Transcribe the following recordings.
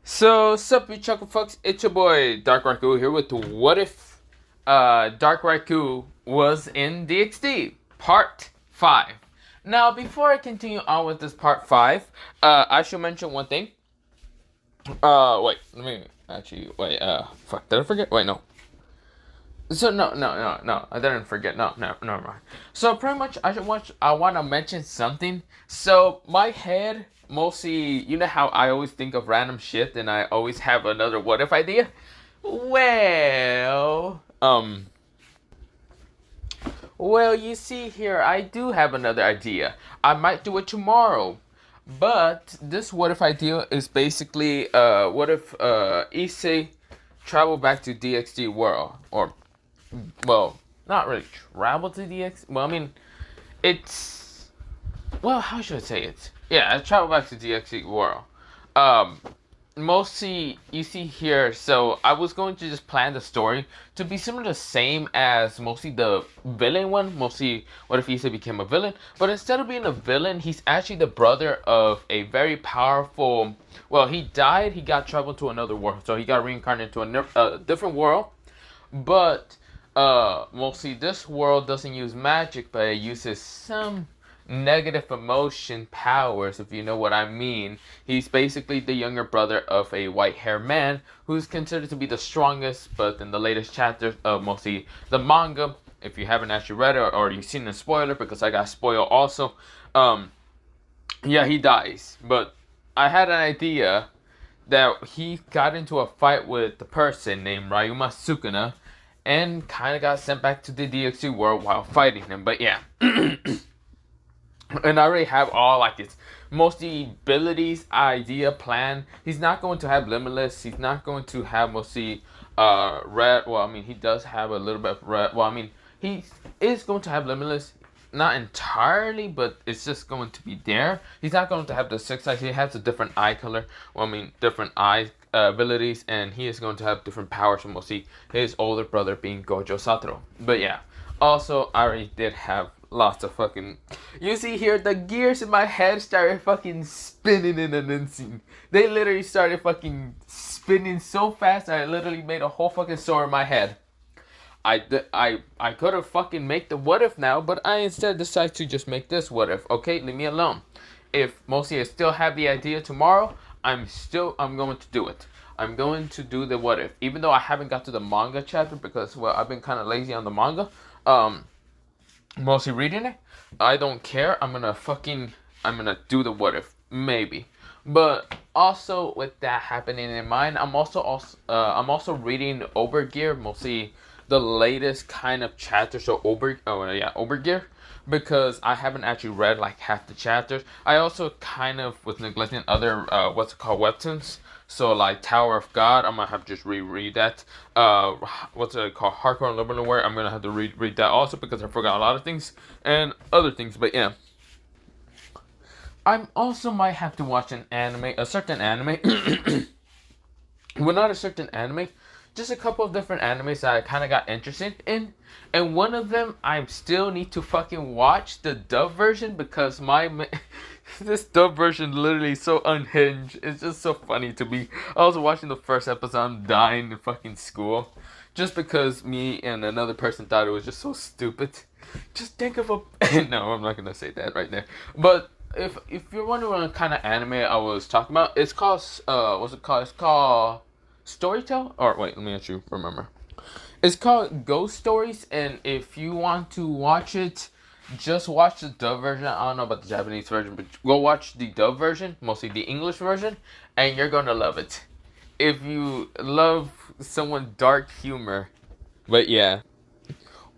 Sup, you chuckle fucks? It's your boy Dakuraitoningu here with the What If Dakuraitoningu was in DXD Part 5. Now, before I continue on with this Part 5, I should mention one thing. Wait, let me actually, wait, fuck, did I forget? Wait, no. So, no, I didn't forget. No, never mind. So, pretty much, I want to mention something. So, my head, mostly, you know how I always think of random shit and I always have another what if idea? Well, you see here, I do have another idea. I might do it tomorrow. But this what if idea is basically, what if, Issei travel back to DXD world, or well, not really travel to DX. Well, I mean, it's how should I say it? Yeah, I travel back to DXD world. Um, Mostly you see here. So I was going to just plan the story to be similar, the same as mostly the villain one. Mostly, what if Issa became a villain? But instead of being a villain, he's actually the brother of a very powerful. Well, he died. He got traveled to another world, so he got reincarnated to a different world. But mostly this world doesn't use magic, but it uses some negative emotion powers, if you know what I mean. He's basically the younger brother of a white-haired man who's considered to be the strongest, but in the latest chapters of mostly the manga, if you haven't actually read it or you've seen a spoiler, because I got spoiled also, yeah, he dies. But I had an idea that he got into a fight with the person named Ryuma Sukuna and kind of got sent back to the DXD world while fighting him. But yeah. And I already have all like his mostly abilities, idea, plan. He's not going to have limitless. He's not going to have mostly red. Well, I mean, he does have a little bit of red. Well, I mean, he is going to have limitless. Not entirely, but it's just going to be there. He's not going to have the six eyes. He has a different eye color. Well, I mean, different eye abilities, and he is going to have different powers from mostly his older brother being Gojo Satoru. But yeah, also I already did have lots of fucking. You see here, the gears in my head started fucking spinning in an instant. They literally started fucking spinning so fast that I literally made a whole fucking story in my head. I could have fucking make the what if now, but I instead decided to just make this what if. Okay, leave me alone. If mostly I still have the idea tomorrow, I'm going to do it. I'm going to do the what if, even though I haven't got to the manga chapter because I've been kind of lazy on the manga. Mostly reading it. I don't care. I'm gonna do the what if, maybe. But also with that happening in mind, I'm also reading Overgear, mostly the latest kind of chapter. So Overgear, because I haven't actually read like half the chapters. I also kind of was neglecting other webtoons. So like Tower of God, I'm gonna have to just reread that. What's it called? Hardcore and Liberal Wear. I'm gonna have to read that also because I forgot a lot of things and other things. But yeah, I also might have to watch a certain anime. Well, not a certain anime, just a couple of different animes that I kind of got interested in. And one of them, I still need to fucking watch the dub version because this dub version literally so unhinged. It's just so funny to me. I was watching the first episode, I'm dying in fucking school. Just because me and another person thought it was just so stupid. Just think of a... No, I'm not going to say that right there. But if you're wondering what kind of anime I was talking about, it's called... what's it called? It's called... Storytell? Or wait, let me actually remember. It's called Ghost Stories, and if you want to watch it, just watch the dub version. I don't know about the Japanese version, but go watch the dub version, mostly the English version, and you're gonna love it. If you love someone dark humor, but yeah,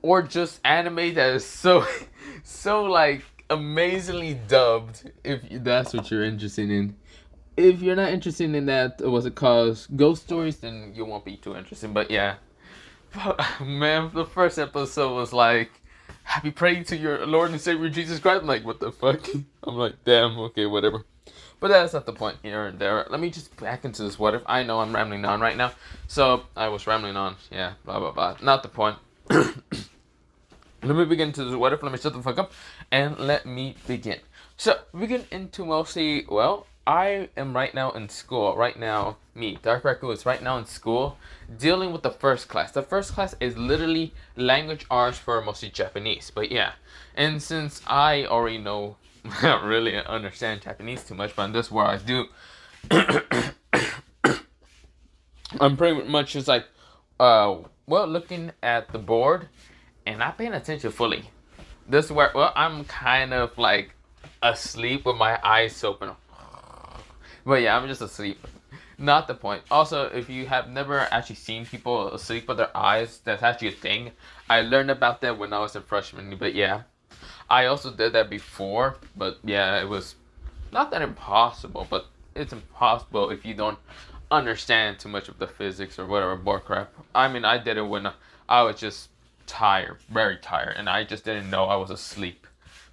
or just anime that is so like amazingly dubbed, if that's what you're interested in. If you're not interested in that, what's it called, Ghost Stories, then you won't be too interested. But yeah, man, the first episode was like, happy praying to your Lord and Savior Jesus Christ. I'm like, what the fuck? I'm like, damn, okay, whatever. But that's not the point here and there. Let me just back into this what if. I know I'm rambling on right now. So, I was rambling on. Yeah, blah, blah, blah. Not the point. Let me begin to this what if. Let me shut the fuck up. And let me begin. So, we get into mostly, I am right now in school. Right now, me, Dark Raikou, is right now in school dealing with the first class. The first class is literally language arts for mostly Japanese. But yeah, and since I already know, not really understand Japanese too much, but this is where I do. I'm pretty much just like, looking at the board and not paying attention fully. This is where, I'm kind of like asleep with my eyes open. But yeah, I'm just asleep. Not the point. Also, if you have never actually seen people asleep with their eyes, that's actually a thing. I learned about that when I was a freshman. But yeah, I also did that before. But yeah, it was not that impossible, but it's impossible if you don't understand too much of the physics or whatever board crap. I mean, I did it when I was just tired, very tired, and I just didn't know I was asleep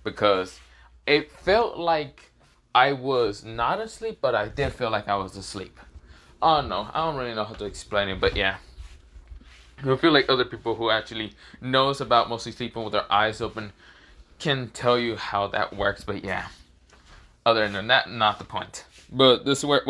because it felt like I was not asleep, but I did feel like I was asleep. Oh no, I don't really know how to explain it, but yeah. I feel like other people who actually knows about mostly sleeping with their eyes open can tell you how that works, but yeah. Other than that, not the point. But this is where,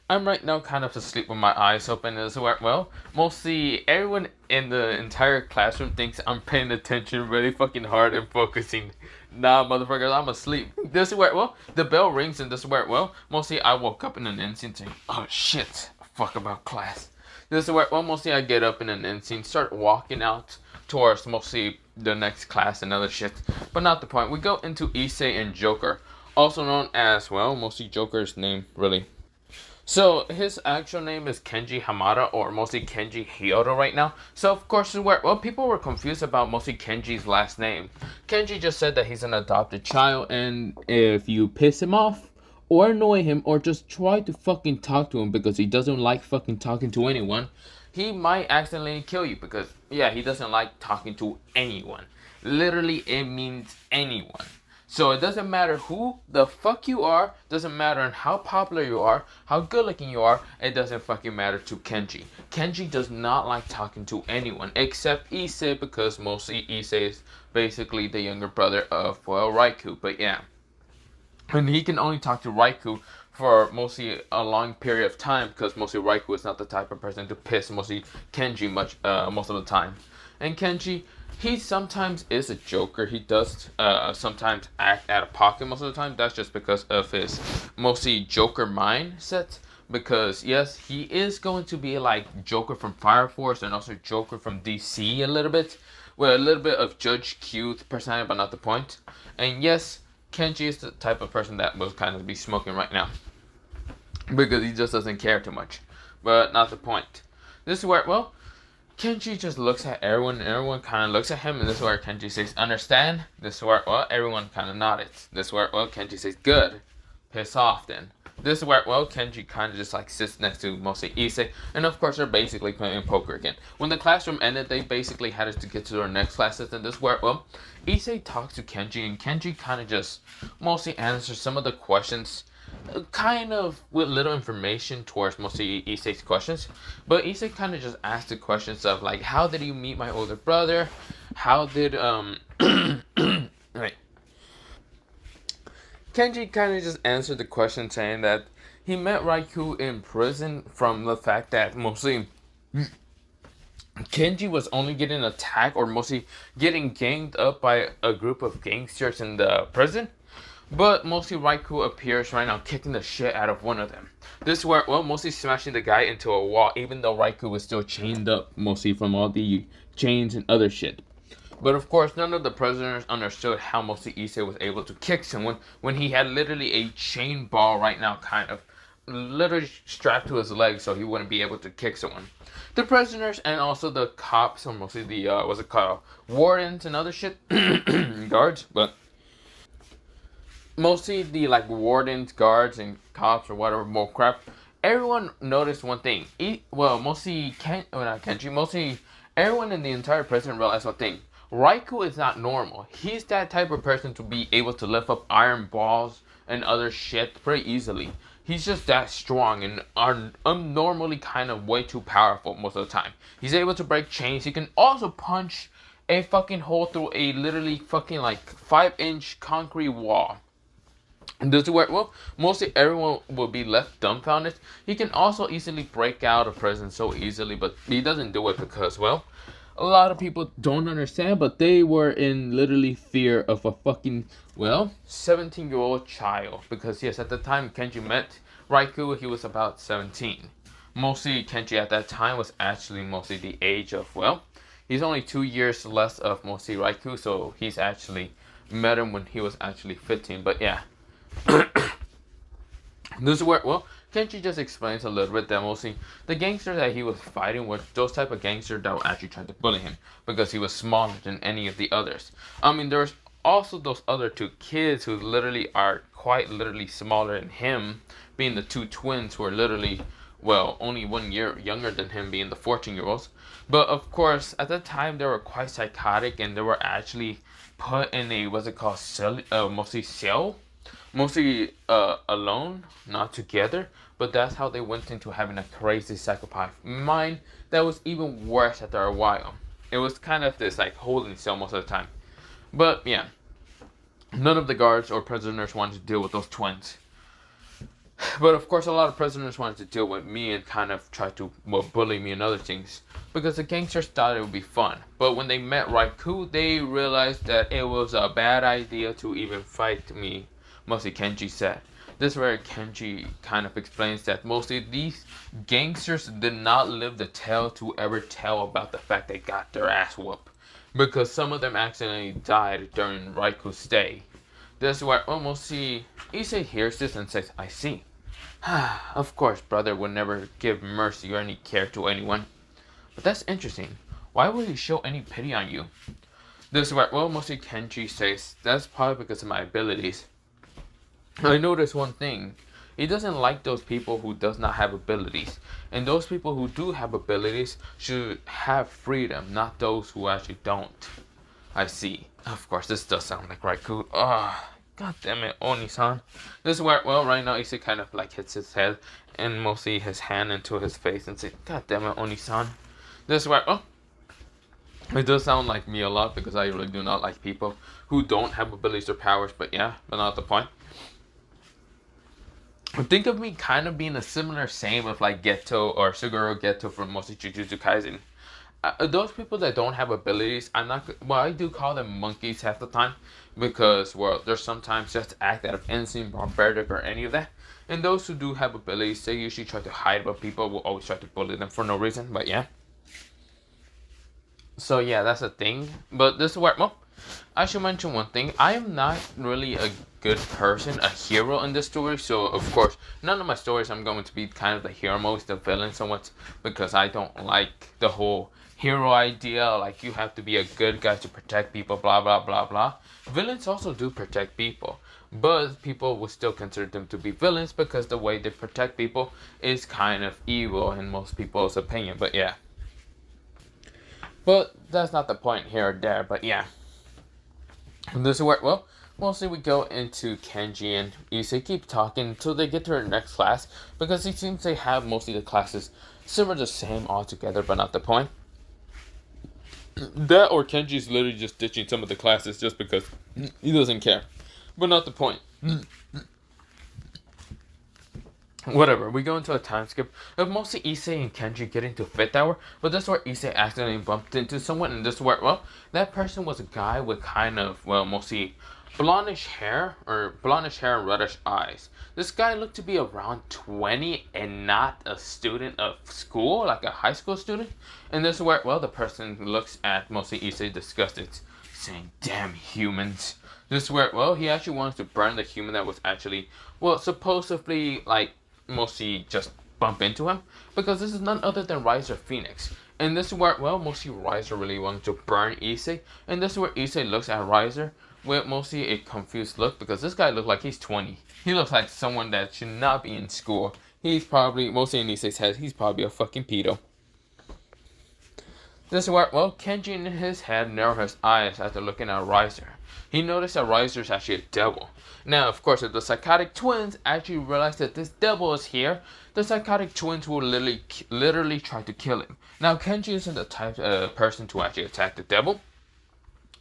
I'm right now kind of asleep with my eyes open. This is where, mostly everyone in the entire classroom thinks I'm paying attention really fucking hard and focusing. Nah, motherfuckers, I'm asleep. This is where, the bell rings and this is where, mostly I woke up in an instant saying, oh shit, fuck about class. This is where, mostly I get up in an instant, start walking out towards mostly the next class and other shit. But not the point. We go into Issei and Joker. Also known as, mostly Joker's name, really. So, his actual name is Kenji Hamada, or mostly Kenji Hyodo right now. So, of course, people were confused about mostly Kenji's last name. Kenji just said that he's an adopted child, and if you piss him off, or annoy him, or just try to fucking talk to him because he doesn't like fucking talking to anyone, he might accidentally kill you because, yeah, he doesn't like talking to anyone. Literally, it means anyone. So it doesn't matter who the fuck you are, doesn't matter how popular you are, how good looking you are, it doesn't fucking matter to Kenji. Kenji does not like talking to anyone except Issei because mostly Issei is basically the younger brother of, Raikou, but yeah. And he can only talk to Raikou for mostly a long period of time because mostly Raikou is not the type of person to piss mostly Kenji most of the time. And Kenji, he sometimes is a joker. He does sometimes act out of pocket most of the time. That's just because of his mostly Joker mindset. Because yes, he is going to be like Joker from Fire Force and also Joker from DC a little bit. With a little bit of Judge Q personality, but not the point. And yes, Kenji is the type of person that will kind of be smoking right now. Because he just doesn't care too much. But not the point. This is where, Kenji just looks at everyone, and everyone kind of looks at him, and this is where Kenji says, understand? This is where, everyone kind of nodded. This is where, Kenji says, good. Piss off, then. This is where, Kenji kind of just, like, sits next to mostly Issei, and of course, they're basically playing poker again. When the classroom ended, they basically had to get to their next classes, and this is where, Issei talks to Kenji, and Kenji kind of just mostly answers some of the questions kind of with little information towards mostly Issei's questions, but Issei kind of just asked the questions of like, how did you meet my older brother? How did right. Kenji kind of just answered the question saying that he met Raikou in prison from the fact that mostly Kenji was only getting attacked or mostly getting ganged up by a group of gangsters in the prison. But mostly Raikou appears right now kicking the shit out of one of them. This is where, mostly smashing the guy into a wall, even though Raikou was still chained up, mostly from all the chains and other shit. But of course, none of the prisoners understood how mostly Issei was able to kick someone when he had literally a chain ball right now, kind of literally strapped to his leg so he wouldn't be able to kick someone. The prisoners and also the cops, or mostly the, wardens and other shit, guards, but mostly the like wardens, guards, and cops or whatever more crap. Everyone noticed one thing. Mostly everyone in the entire prison realized one thing. Raikou is not normal. He's that type of person to be able to lift up iron balls and other shit pretty easily. He's just that strong and unnormally kind of way too powerful most of the time. He's able to break chains. He can also punch a fucking hole through a literally fucking like 5-inch concrete wall. And this is where, well, mostly everyone will be left dumbfounded. He can also easily break out of prison so easily, but he doesn't do it because, well, a lot of people don't understand, but they were in literally fear of a fucking, well, 17-year-old child. Because, yes, at the time Kenji met Raikou, he was about 17. Mostly, Kenji at that time was actually mostly the age of, well, he's only 2 years less of mostly Raikou, so he's actually met him when he was actually 15. But yeah. This is where, well, Kenji just explains a little bit that mostly the gangsters that he was fighting were those type of gangsters that were actually trying to bully him because he was smaller than any of the others. I mean, there's also those other two kids who literally are quite literally smaller than him, being the two twins who are literally, well, only 1 year younger than him, being the 14-year-olds. But of course, at the time they were quite psychotic and they were actually put in a, what's it called, cell, mostly alone, not together. But that's how they went into having a crazy psychopath mind that was even worse after a while. It was kind of this like holding cell most of the time. But yeah, none of the guards or prisoners wanted to deal with those twins. But of course, a lot of prisoners wanted to deal with me and kind of try to, well, bully me and other things. Because the gangsters thought it would be fun. But when they met Raikou, they realized that it was a bad idea to even fight me, mostly Kenji said. This is where Kenji kind of explains that mostly these gangsters did not live the tale to ever tell about the fact they got their ass whooped. Because some of them accidentally died during Raikou's stay. This is where almost Issei hears this and says, I see. Of course, brother would never give mercy or any care to anyone. But that's interesting. Why would he show any pity on you? This is where, well, mostly Kenji says, that's probably because of my abilities. I noticed one thing. He doesn't like those people who does not have abilities. And those people who do have abilities should have freedom, not those who actually don't. I see. Of course, this does sound like Raikou. God damn it, Oni-san. This is where, well, right now Issei kind of like hits his head and mostly his hand into his face and says, God damn it, Oni-san. This is where, oh, it does sound like me a lot because I really do not like people who don't have abilities or powers, but yeah, but not the point. Think of me kind of being a similar same with like Geto or Suguru Geto from mostly Jujutsu Kaisen. Those people that don't have abilities, I do call them monkeys half the time because, well, they're sometimes just act out of instinct, barbaric, or any of that. And those who do have abilities, they usually try to hide, but people will always try to bully them for no reason. But yeah. So yeah, that's a thing. But this is where, well, I should mention one thing. I am not really a good person, a hero in this story. So of course, none of my stories I'm going to be kind of the hero, most the villain somewhat, because I don't like the whole hero idea. Like you have to be a good guy to protect people, blah blah blah blah. Villains also do protect people, but people will still consider them to be villains because the way they protect people is kind of evil in most people's opinion. But yeah. But that's not the point here or there, but yeah. And this is where, well, mostly we go into Kenji and Issei keep talking until they get to their next class, because it seems they have mostly the classes similar the same altogether, but not the point. That or Kenji's literally just ditching some of the classes just because he doesn't care. But not the point. Whatever, we go into a time skip of mostly Issei and Kenji getting to 5th hour, but this is where Issei accidentally bumped into someone, and this is where, well, that person was a guy with kind of, well, mostly blondish hair and reddish eyes. This guy looked to be around 20 and not a student of school, like a high school student. And this is where, well, the person looks at mostly Issei disgusted, saying, damn humans. This is where, well, he actually wants to burn the human that was actually, well, supposedly, like, mostly just bump into him, because this is none other than Riser Phoenix. And this is where, well, mostly Riser really wanted to burn Issei, and this is where Issei looks at Riser with mostly a confused look, because this guy looks like he's 20. He looks like someone that should not be in school. He's probably, mostly in Issei's head, he's probably a fucking pedo. This is where, well, Kenji in his head narrowed his eyes after looking at Riser. He noticed that Riser is actually a devil. Now, of course, if the psychotic twins actually realize that this devil is here, the psychotic twins will literally try to kill him. Now, Kenji isn't the type of person to actually attack the devil.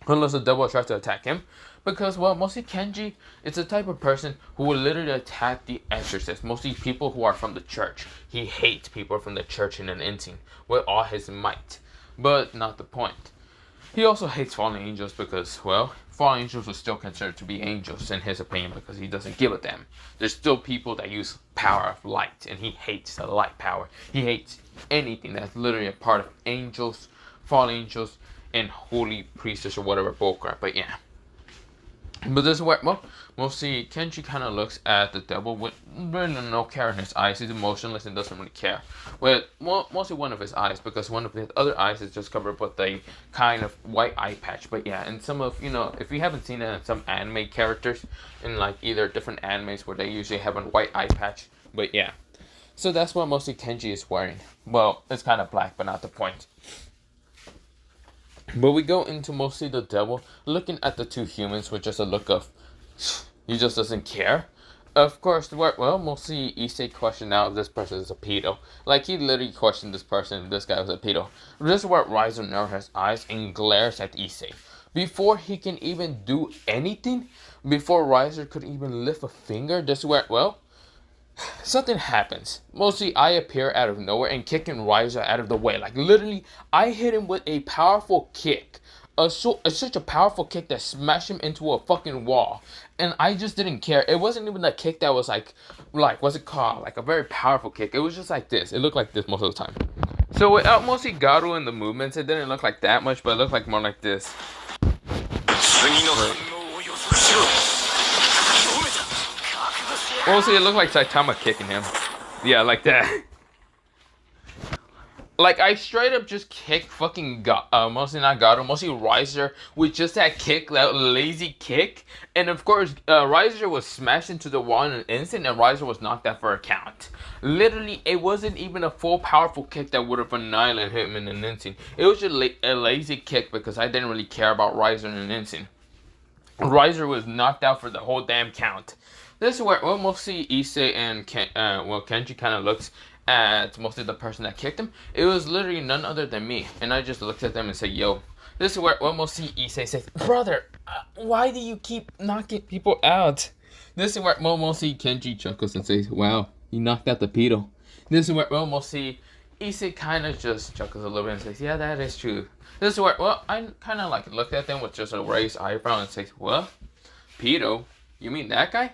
unless the devil tries to attack him. Because, well, mostly Kenji is the type of person who will literally attack the exorcist. Mostly people who are from the church. He hates people from the church in an instant with all his might. But not the point. He also hates fallen angels because, well, fallen angels are still considered to be angels in his opinion because he doesn't give a damn. There's still people that use power of light, and he hates the light power. He hates anything that's literally a part of angels, fallen angels, and holy priestess or whatever bullcrap. But yeah. But this is where, well, mostly Kenji kind of looks at the devil with really no care in his eyes. He's emotionless and doesn't really care. With mostly one of his eyes, because one of his other eyes is just covered with a kind of white eye patch. But yeah, and some of, you know, if you haven't seen it in some anime characters, in like either different animes where they usually have a white eye patch. But yeah. So that's what mostly Kenji is wearing. Well, it's kind of black, but not the point. But we go into mostly the devil looking at the two humans with just a look of, he just doesn't care. Of course, well, mostly Issei questioned now if this person is a pedo. Like, he literally questioned this person if this guy was a pedo. This is where Riser narrows his eyes and glares at Issei. Before he can even do anything, before Riser could even lift a finger, this is where, well, something happens. Mostly I appear out of nowhere and kicking Riser out of the way. Like literally, I hit him with a powerful kick. Such a powerful kick that smashed him into a fucking wall. And I just didn't care. It wasn't even a kick that was like what's it called? Like a very powerful kick. It was just like this. It looked like this most of the time. So without mostly Garu in the movements, it didn't look like that much, but it looked like more like this. Mostly it looked like Saitama kicking him. Yeah, like that. Like, I straight up just kicked fucking, mostly not Gato, mostly Riser with just that kick, that lazy kick. And of course, Riser was smashed into the wall in an instant, and Riser was knocked out for a count. Literally, it wasn't even a full powerful kick that would have annihilated him in an instant. It was just a lazy kick because I didn't really care about Riser in an instant. Riser was knocked out for the whole damn count. This is where, well, mostly Issei and Kenji kind of looks at mostly the person that kicked him. It was literally none other than me. And I just looked at them and said, yo. This is where, well, mostly Issei says, brother, why do you keep knocking people out? This is where, well, mostly Kenji chuckles and says, wow, you knocked out the pedo. This is where, well, mostly Issei kind of just chuckles a little bit and says, yeah, that is true. This is where, well, I kind of like looked at them with just a raised eyebrow and says, what? Pedo? You mean that guy?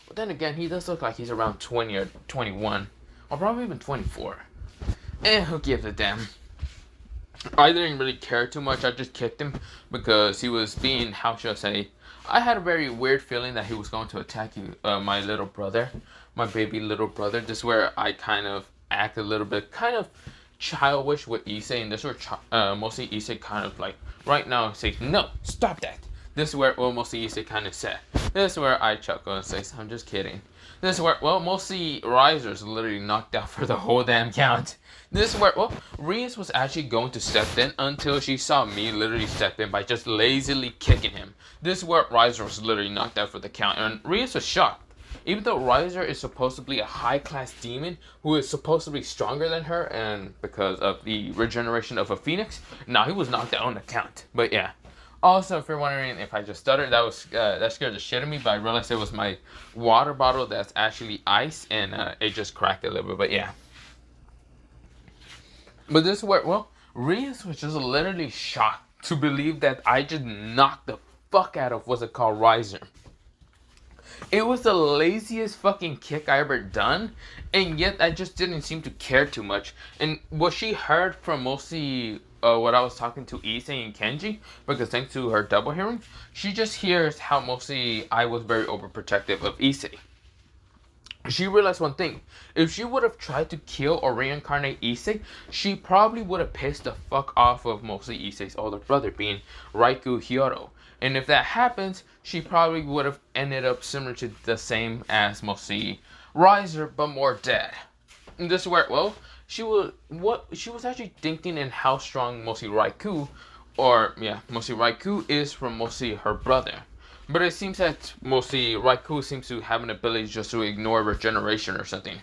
But then again, he does look like he's around 20 or 21. Or probably even 24. Who gives a damn? I didn't really care too much. I just kicked him because he was being, how should I say, I had a very weird feeling that he was going to attack my little brother. My baby little brother. This is where I kind of act a little bit kind of childish with Issei. And this is where mostly Issei kind of like, right now, says, no, stop that. This is where, well, mostly Issei kind of said. This is where I chuckle and say, I'm just kidding. This is where, well, mostly Riser's literally knocked out for the whole damn count. This is where, well, Rias was actually going to step in until she saw me literally step in by just lazily kicking him. This is where Riser was literally knocked out for the count. And Rias was shocked. Even though Riser is supposed to be a high-class demon who is supposed to be stronger than her, and because of the regeneration of a phoenix, now he was knocked out on the count. But yeah. Also, if you're wondering if I just stuttered, that scared the shit out of me, but I realized it was my water bottle that's actually ice, and it just cracked a little bit, but yeah. But this is where, well, Rias was just literally shocked to believe that I just knocked the fuck out of what's it called, Riser. It was the laziest fucking kick I ever done, and yet I just didn't seem to care too much. And what she heard from mostly what I was talking to Issei and Kenji, because thanks to her double hearing, she just hears how mostly I was very overprotective of Issei. She realized one thing. If she would have tried to kill or reincarnate Issei, she probably would have pissed the fuck off of mostly Issei's older brother, being Raikou Hyoto. And if that happens, she probably would have ended up similar to the same as mostly Riser, but more dead. And this is where, well, she was actually thinking in how strong mostly Raikou, mostly Raikou is from mostly her brother. But it seems that mostly Raikou seems to have an ability just to ignore regeneration or something.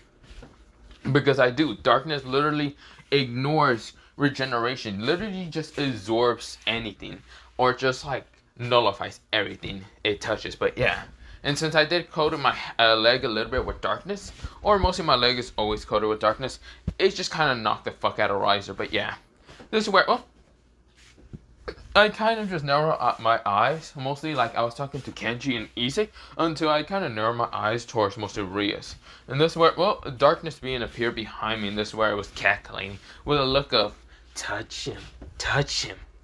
Because darkness literally ignores regeneration, literally just absorbs anything. Or just like nullifies everything it touches. But yeah. And since I did coat my leg a little bit with darkness, or mostly my leg is always coated with darkness, it just kind of knocked the fuck out of Riser. But yeah, this is where, well, I kind of just narrow my eyes, mostly like I was talking to Kenji and Issei, until I kind of narrow my eyes towards mostly Rias. And this is where, well, darkness being appeared behind me, and this is where I was cackling with a look of, touch him,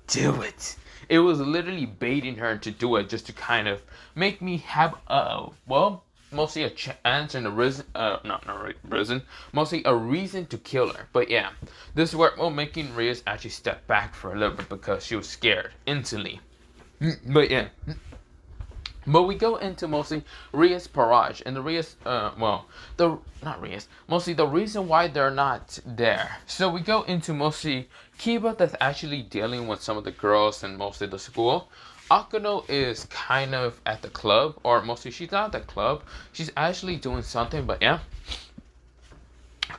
do it. It was literally baiting her to do it just to kind of make me have, well, mostly a chance and a reason, mostly a reason to kill her. But yeah, this is where, well, making Rias actually step back for a little bit because she was scared instantly. But yeah. But we go into mostly Rias Parage and the Rias, mostly the reason why they're not there. So we go into mostly Kiba that's actually dealing with some of the girls and mostly the school. Akano is kind of at the club, or mostly she's not at the club. She's actually doing something, but yeah.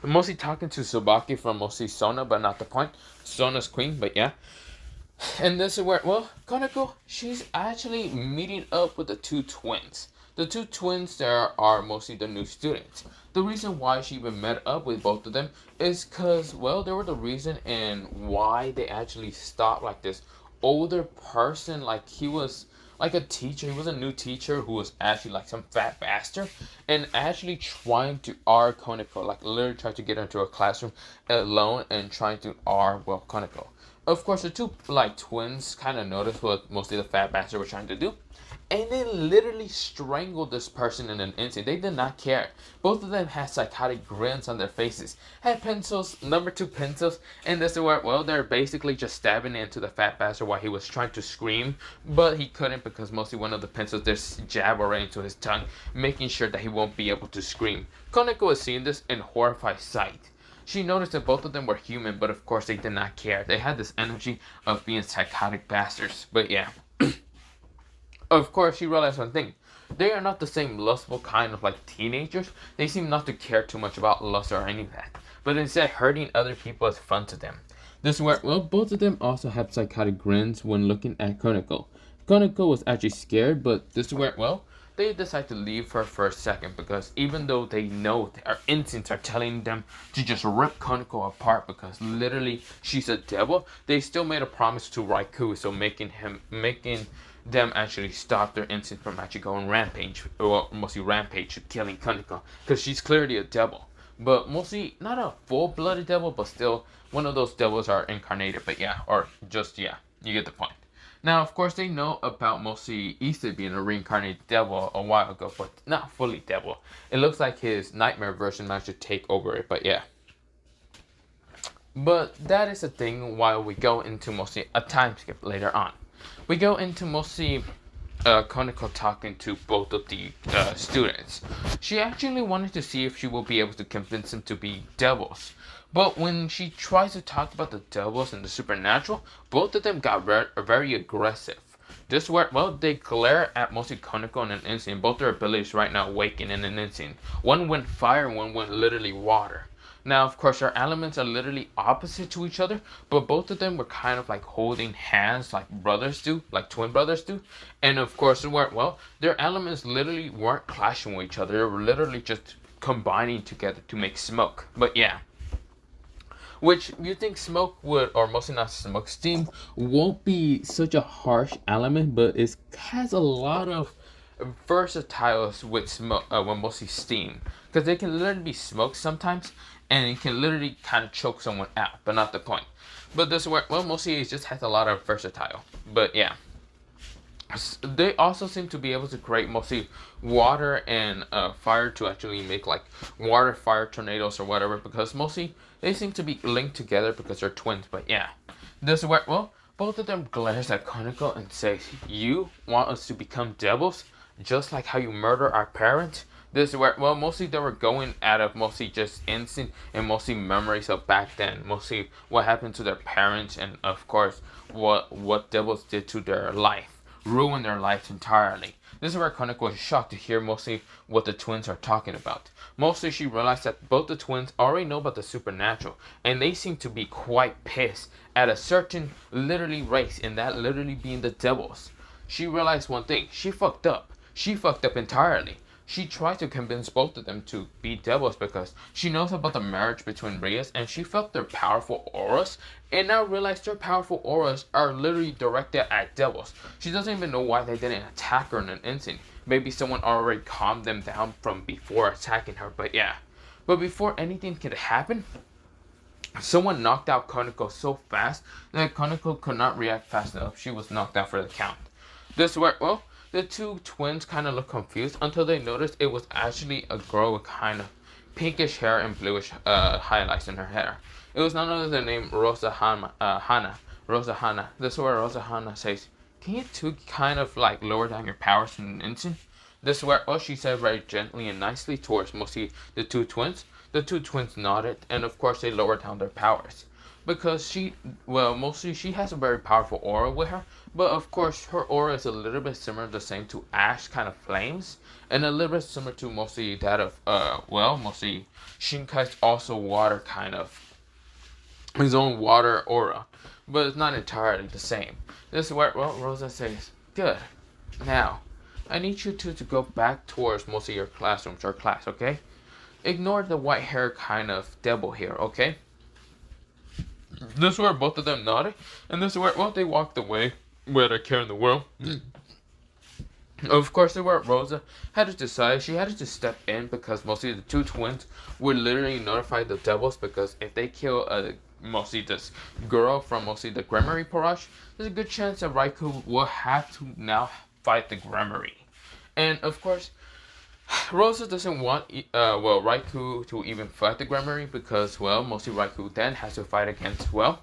Mostly talking to Tsubaki from mostly Sona, but not the point. Sona's queen, but yeah. And this is where, well, Koneko, she's actually meeting up with the two twins. The two twins there are mostly the new students. The reason why she even met up with both of them is because, well, they were the reason and why they actually stopped like this older person, like he was like a teacher. He was a new teacher who was actually like some fat bastard and actually trying to R Koneko, like literally trying to get her into a classroom alone and trying to R, well, Koneko. Of course, the two like twins kind of noticed what mostly the fat bastard were trying to do, and they literally strangled this person in an instant. They did not care. Both of them had psychotic grins on their faces, had pencils, number 2 pencils, and this is where, well, they're basically just stabbing into the fat bastard while he was trying to scream, but he couldn't because mostly one of the pencils just jabbed right into his tongue, making sure that he won't be able to scream. Koneko was seeing this in horrified sight. She noticed that both of them were human, but of course they did not care. They had this energy of being psychotic bastards. But yeah. Of course, she realized one thing. They are not the same lustful kind of like teenagers. They seem not to care too much about lust or any of that. But instead, hurting other people is fun to them. This is where, well, both of them also have psychotic grins when looking at Koneko. Koneko was actually scared, but this is where, well, they decide to leave her for a second because even though they know their instincts are telling them to just rip Koneko apart because literally she's a devil, they still made a promise to Raikou, so making them actually stop their instincts from actually going rampage, or mostly rampage, killing Koneko because she's clearly a devil, but mostly not a full-blooded devil, but still one of those devils are incarnated. But yeah, or just yeah, you get the point. Now, of course, they know about mostly Issei being a reincarnated devil a while ago, but not fully devil. It looks like his nightmare version managed to take over it, but yeah. But that is the thing while we go into mostly a time skip later on. We go into mostly Koneko talking to both of the students. She actually wanted to see if she will be able to convince them to be devils. But when she tries to talk about the devils and the supernatural, both of them got very aggressive. This where, well, they glare at mostly Koneko in an instant. Both their abilities right now awaken in an instant. One went fire and one went literally water. Now, of course, their elements are literally opposite to each other, but both of them were kind of like holding hands like brothers do, like twin brothers do. And of course, well, their elements literally weren't clashing with each other. They were literally just combining together to make smoke. But yeah. Which you think smoke would, or mostly not smoke, steam won't be such a harsh element, but it has a lot of versatiles with smoke, with mostly steam, because it can literally be smoke sometimes, and it can literally kind of choke someone out, but not the point. But this where, well, mostly it just has a lot of versatile. But yeah. They also seem to be able to create mostly water and fire to actually make like water fire tornadoes or whatever, because mostly they seem to be linked together because they're twins. But yeah, this is where, well, both of them glares at Koneko and says, "You want us to become devils just like how you murder our parents?" This is where, well, mostly they were going out of mostly just instinct and mostly memories of back then, mostly what happened to their parents, and of course what devils did to their life. Ruin their lives entirely. This is where Koneko was shocked to hear mostly what the twins are talking about. Mostly she realized that both the twins already know about the supernatural, and they seem to be quite pissed at a certain literally race, and that literally being the devils. she realized one thing. She fucked up. She fucked up entirely. She tried to convince both of them to be devils because she knows about the marriage between Reyes and she felt their powerful auras and now realized their powerful auras are literally directed at devils. She doesn't even know why they didn't attack her in an instant. Maybe someone already calmed them down from before attacking her, but yeah. But before anything could happen, someone knocked out Konako so fast that Konako could not react fast enough. She was knocked out for the count. This where, well, the two twins kind of looked confused until they noticed it was actually a girl with kind of pinkish hair and bluish highlights in her hair. It was none other than named Rosa Hana. Rosa Hana. This is where Rosa Hana says, "Can you two kind of like lower down your powers in an instant?" This is where, well, she said very gently and nicely towards mostly the two twins. The two twins nodded, and of course they lowered down their powers. Because she, well, mostly she has a very powerful aura with her, but of course her aura is a little bit similar, the same to ash kind of flames, and a little bit similar to mostly that of, well, mostly Shinkai's also water kind of, his own water aura, but it's not entirely the same. This is where, well, Rosa says, "Good. Now, I need you two to go back towards mostly your classrooms or class, okay? Ignore the white hair kind of devil here, okay?" This is where both of them nodded, and this is where, well, they walked away without a care in the world. Of course, this is where Rosa had to decide. She had to step in because mostly the two twins would literally notify the devils because if they kill mostly this girl from mostly the Gremory Barrage, there's a good chance that Raikou will have to now fight the Gremory. And of course, Rosa doesn't want, well, Raikou to even fight the Gremory because, well, mostly Raikou then has to fight against, well,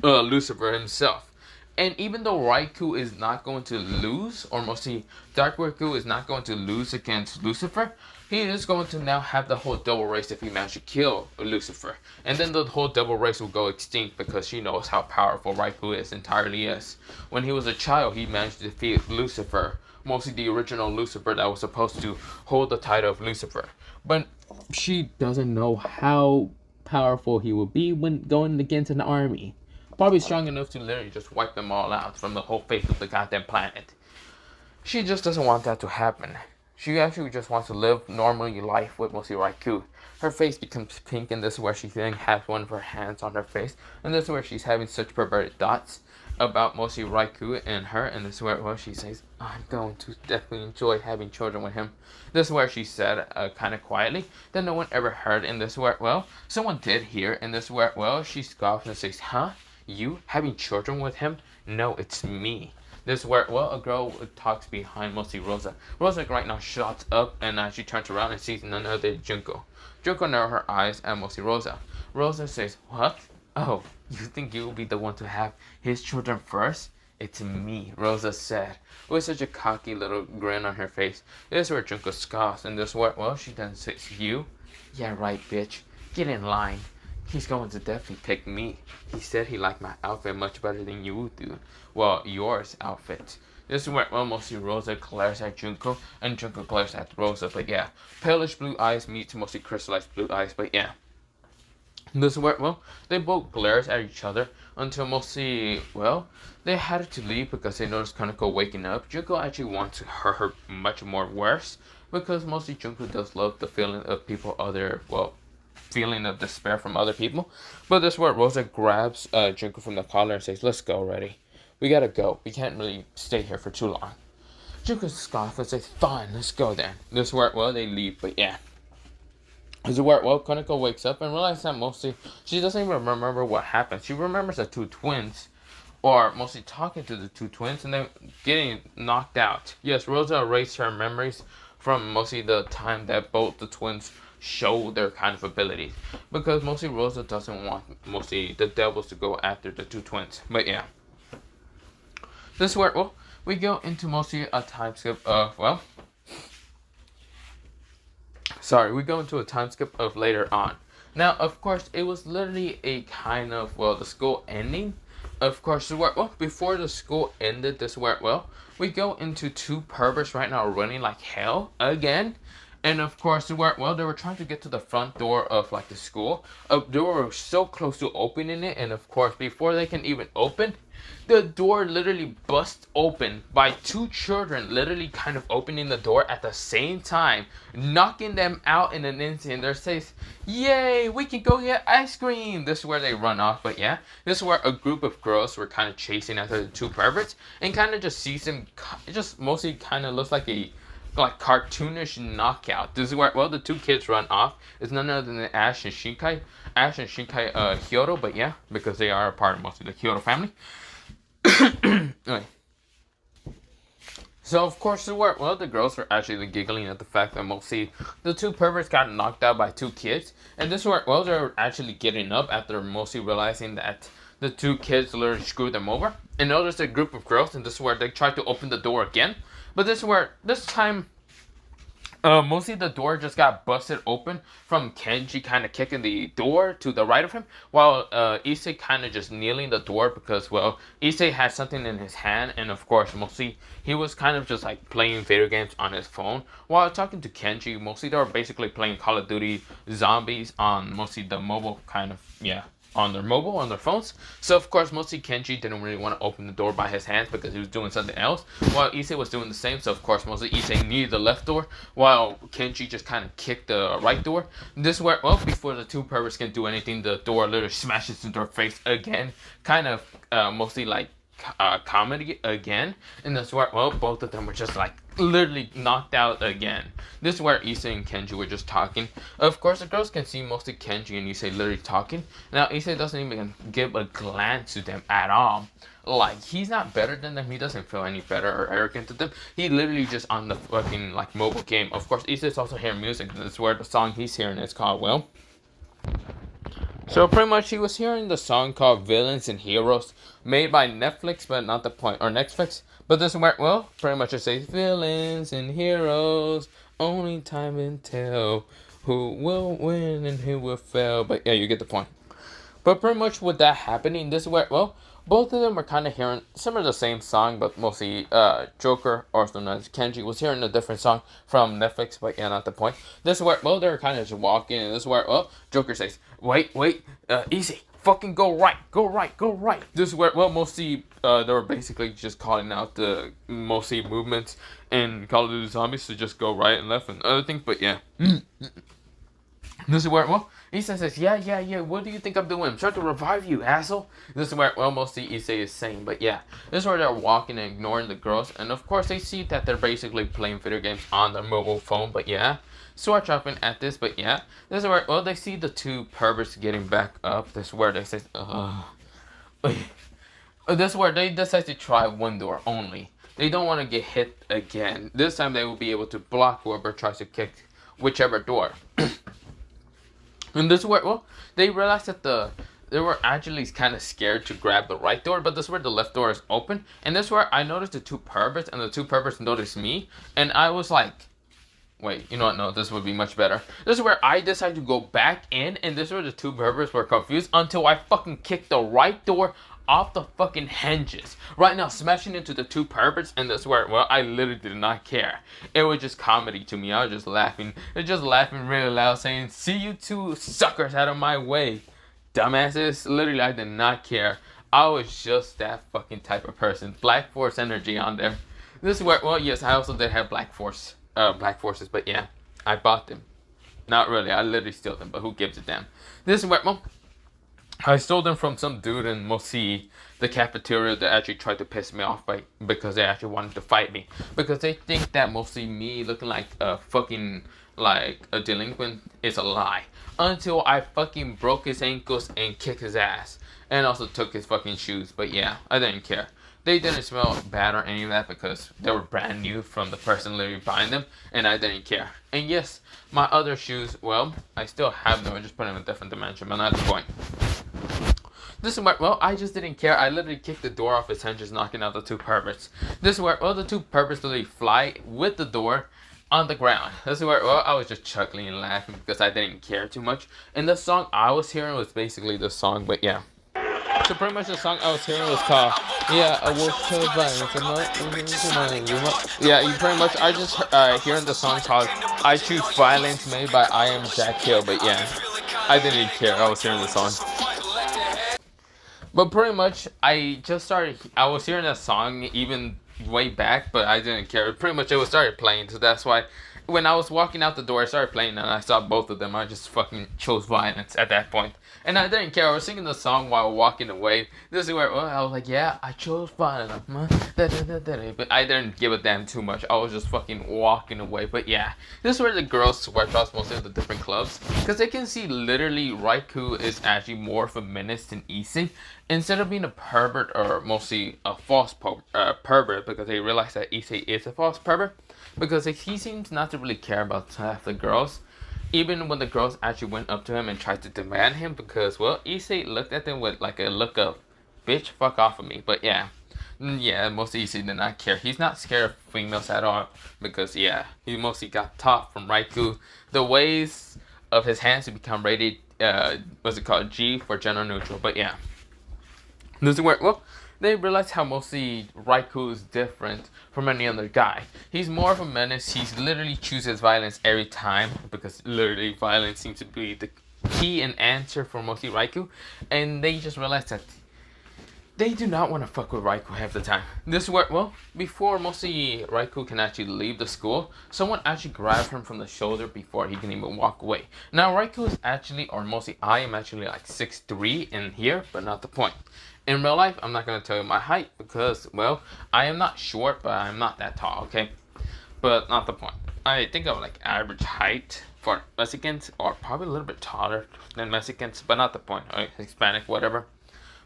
Lucifer himself. And even though Raikou is not going to lose, or mostly Dark Raikou is not going to lose against Lucifer, he is going to now have the whole devil race if he manages to kill Lucifer. And then the whole devil race will go extinct because she knows how powerful Raikou entirely is. When he was a child, he managed to defeat Lucifer, mostly the original Lucifer that was supposed to hold the title of Lucifer. But she doesn't know how powerful he will be when going against an army. Probably strong enough to literally just wipe them all out from the whole face of the goddamn planet. She just doesn't want that to happen. She actually just wants to live normally life with mostly Raikou. Her face becomes pink, and this is where she then has one of her hands on her face, and this is where she's having such perverted thoughts about mostly Raikou and her, and this is where, well, she says, "I'm going to definitely enjoy having children with him." This is where she said kind of quietly that no one ever heard, and this is where, well, someone did hear, and this is where, well, she scoffs and says, "Huh? You having children with him? No, it's me." This is where, well, a girl talks behind mostly Rosa. Rosa right now shots up, and she turns around and sees none other than Junko. Junko narrows her eyes at mostly Rosa. Rosa says, "What? Oh, you think you will be the one to have his children first? It's me," Rosa said, with such a cocky little grin on her face. This is where Junko scoffs, and this is where, well, she then says, "You? Yeah, right, bitch. Get in line. He's going to definitely pick me. He said he liked my outfit much better than you do. Well, yours outfit." This is where, well, mostly Rosa glares at Junko, and Junko glares at Rosa, but yeah. Palish blue eyes meet mostly crystallized blue eyes, but yeah. This is where, well, they both glares at each other until mostly, well, they had to leave because they noticed Kaneko waking up. Junko actually wants to hurt her much more worse because mostly Junko does love the feeling of people other, well, feeling of despair from other people. But this is where Rosa grabs Junko from the collar and says, "Let's go already. We gotta go. We can't really stay here for too long." Junko scoffs and says, "Fine, let's go then." This is where, well, they leave, but yeah. This is where, well, Koneko wakes up and realizes that mostly she doesn't even remember what happened. She remembers the two twins, or mostly talking to the two twins, and then getting knocked out. Yes, Rosa erased her memories from mostly the time that both the twins show their kind of abilities, because mostly Rosa doesn't want mostly the devils to go after the two twins. But yeah, this is where, well, we go into mostly a time skip of, well, we go into a time skip of later on. Now, of course, it was literally a kind of, well, the school ending. Of course, well, before the school ended, this where, well, we go into two perverts right now running like hell again. And of course, they were trying to get to the front door of like the school. They were so close to opening it, and of course, before they can even open, the door literally busts open by two children, literally kind of opening the door at the same time, knocking them out in an instant. They say, "Yay, we can go get ice cream!" This is where they run off. But yeah, this is where a group of girls were kind of chasing after the two perverts, and kind of just sees them. It just mostly kind of looks like a cartoonish knockout. This is where the two kids run off. It's none other than Ash and Shinkai, Hyoto. But yeah, because they are a part of mostly the Hyoto family. Anyway. So of course the girls were actually giggling at the fact that mostly the two perverts got knocked out by two kids, and this is where they're actually getting up after mostly realizing that the two kids literally screwed them over. And now there's a group of girls, and this is where they tried to open the door again, but this is where this time mostly the door just got busted open from Kenji kind of kicking the door to the right of him, while Issei kind of just kneeling the door because, Issei had something in his hand, and of course, mostly he was kind of just like playing video games on his phone while talking to Kenji. Mostly they were basically playing Call of Duty Zombies on mostly the mobile on their phones. So of course, mostly Kenji didn't really want to open the door by his hands because he was doing something else, while Issei was doing the same. So of course, mostly Issei needed the left door, while Kenji just kind of kicked the right door. This is where, before the two perverts can do anything, the door literally smashes into their face again, kind of mostly like comedy again. And that's where, both of them were just like literally knocked out again. This is where Issei and Kenji were just talking. Of course, the girls can see mostly Kenji and Issei literally talking. Now, Issei doesn't even give a glance to them at all. Like, he's not better than them. He doesn't feel any better or arrogant to them. He literally just on the fucking, like, mobile game. Of course, Issei's also hearing music. That's where the song he's hearing is called, So pretty much he was hearing the song called Villains and Heroes, made by Netflix, but not the point, or Netflix. But this is where, pretty much it says villains and heroes, only time will tell who will win and who will fail. But yeah, you get the point. But pretty much with that happening, this is where, both of them were kind of hearing some of the same song, but mostly Joker, also known as Kenji, was hearing a different song from Netflix, but yeah, not the point. This is where, they were kind of just walking, and this is where, Joker says, wait, easy, fucking go right. This is where, mostly, they were basically just calling out the, mostly movements in Call of Duty Zombies to just go right and left and other things, but yeah. This is where, Issei says, yeah, what do you think I'm doing? I'm trying to revive you, asshole. This is where, mostly Issei is saying, but yeah. This is where they're walking and ignoring the girls, and of course they see that they're basically playing video games on their mobile phone, but yeah. Sword chopping at this, but yeah. This is where, they see the two perverts getting back up. This is where they say, this is where they decide to try one door only. They don't want to get hit again. This time they will be able to block whoever tries to kick whichever door. And this is where, they realized that they were actually kind of scared to grab the right door, but this is where the left door is open. And this is where I noticed the two perverts, and the two perverts noticed me. And I was like, wait, you know what? No, this would be much better. This is where I decided to go back in, and this is where the two perverts were confused until I fucking kicked the right door off the fucking hinges. Right now, smashing into the two perverts, and this is where, I literally did not care. It was just comedy to me. I was just laughing. I was just laughing really loud, saying, see you two suckers out of my way, dumbasses. Literally, I did not care. I was just that fucking type of person. Black Force energy on there. This is where, yes, I also did have Black Forces, but yeah, I bought them. Not really, I literally stole them, but who gives a damn? This is where, I stole them from some dude in mostly the cafeteria that actually tried to piss me off because they actually wanted to fight me. Because they think that mostly me looking like a fucking, like, a delinquent is a lie. Until I fucking broke his ankles and kicked his ass. And also took his fucking shoes. But yeah, I didn't care. They didn't smell bad or any of that because they were brand new from the person literally buying them. And I didn't care. And yes, my other shoes, I still have them. I just put them in a different dimension, but not the point. This is where, I just didn't care. I literally kicked the door off its hinges, knocking out the two perverts. This is where, the two perverts literally fly with the door on the ground. This is where, I was just chuckling and laughing because I didn't care too much. And the song I was hearing was basically the song, but yeah. So pretty much the song I was hearing was called, I woke to violence. Yeah, you pretty much, I just hearing the song called I choose violence made by I Am Jack Hill, but yeah, I didn't care. I was hearing the song. But pretty much, I was hearing that song even way back, but I didn't care. Pretty much, it was started playing, so that's why when I was walking out the door, I started playing, and I saw both of them. I just fucking chose violence at that point. And I didn't care. I was singing the song while walking away. This is where I was like, yeah, I chose violence. But I didn't give a damn too much. I was just fucking walking away. But yeah, this is where the girls swear across most of the different clubs. Because they can see literally Raikou is actually more of a menace than Issei. Instead of being a pervert or mostly a false pervert, because they realize that Issei is a false pervert. Because he seems not to really care about half the girls. Even when the girls actually went up to him and tried to demand him, because, well, Issei looked at them with like a look of, bitch, fuck off of me. But yeah, most Issei did not care. He's not scared of females at all, because yeah, he mostly got taught from Raikou the ways of his hands to become rated, what's it called, G for gender neutral. But yeah, this is where, well, they realize how mostly Raikou is different from any other guy. He's more of a menace. He's literally chooses violence every time, because literally violence seems to be the key and answer for mostly Raikou. And they just realize that they do not want to fuck with Raikou half the time. This is where, well, before mostly Raikou can actually leave the school, someone actually grabbed him from the shoulder before he can even walk away. Now Raikou is actually, or mostly I am actually like 6'3" in here, but not the point. In real life, I'm not going to tell you my height because, well, I am not short, but I'm not that tall, okay? But not the point. I think I'm like average height for Mexicans, or probably a little bit taller than Mexicans, but not the point. Right? Hispanic, whatever.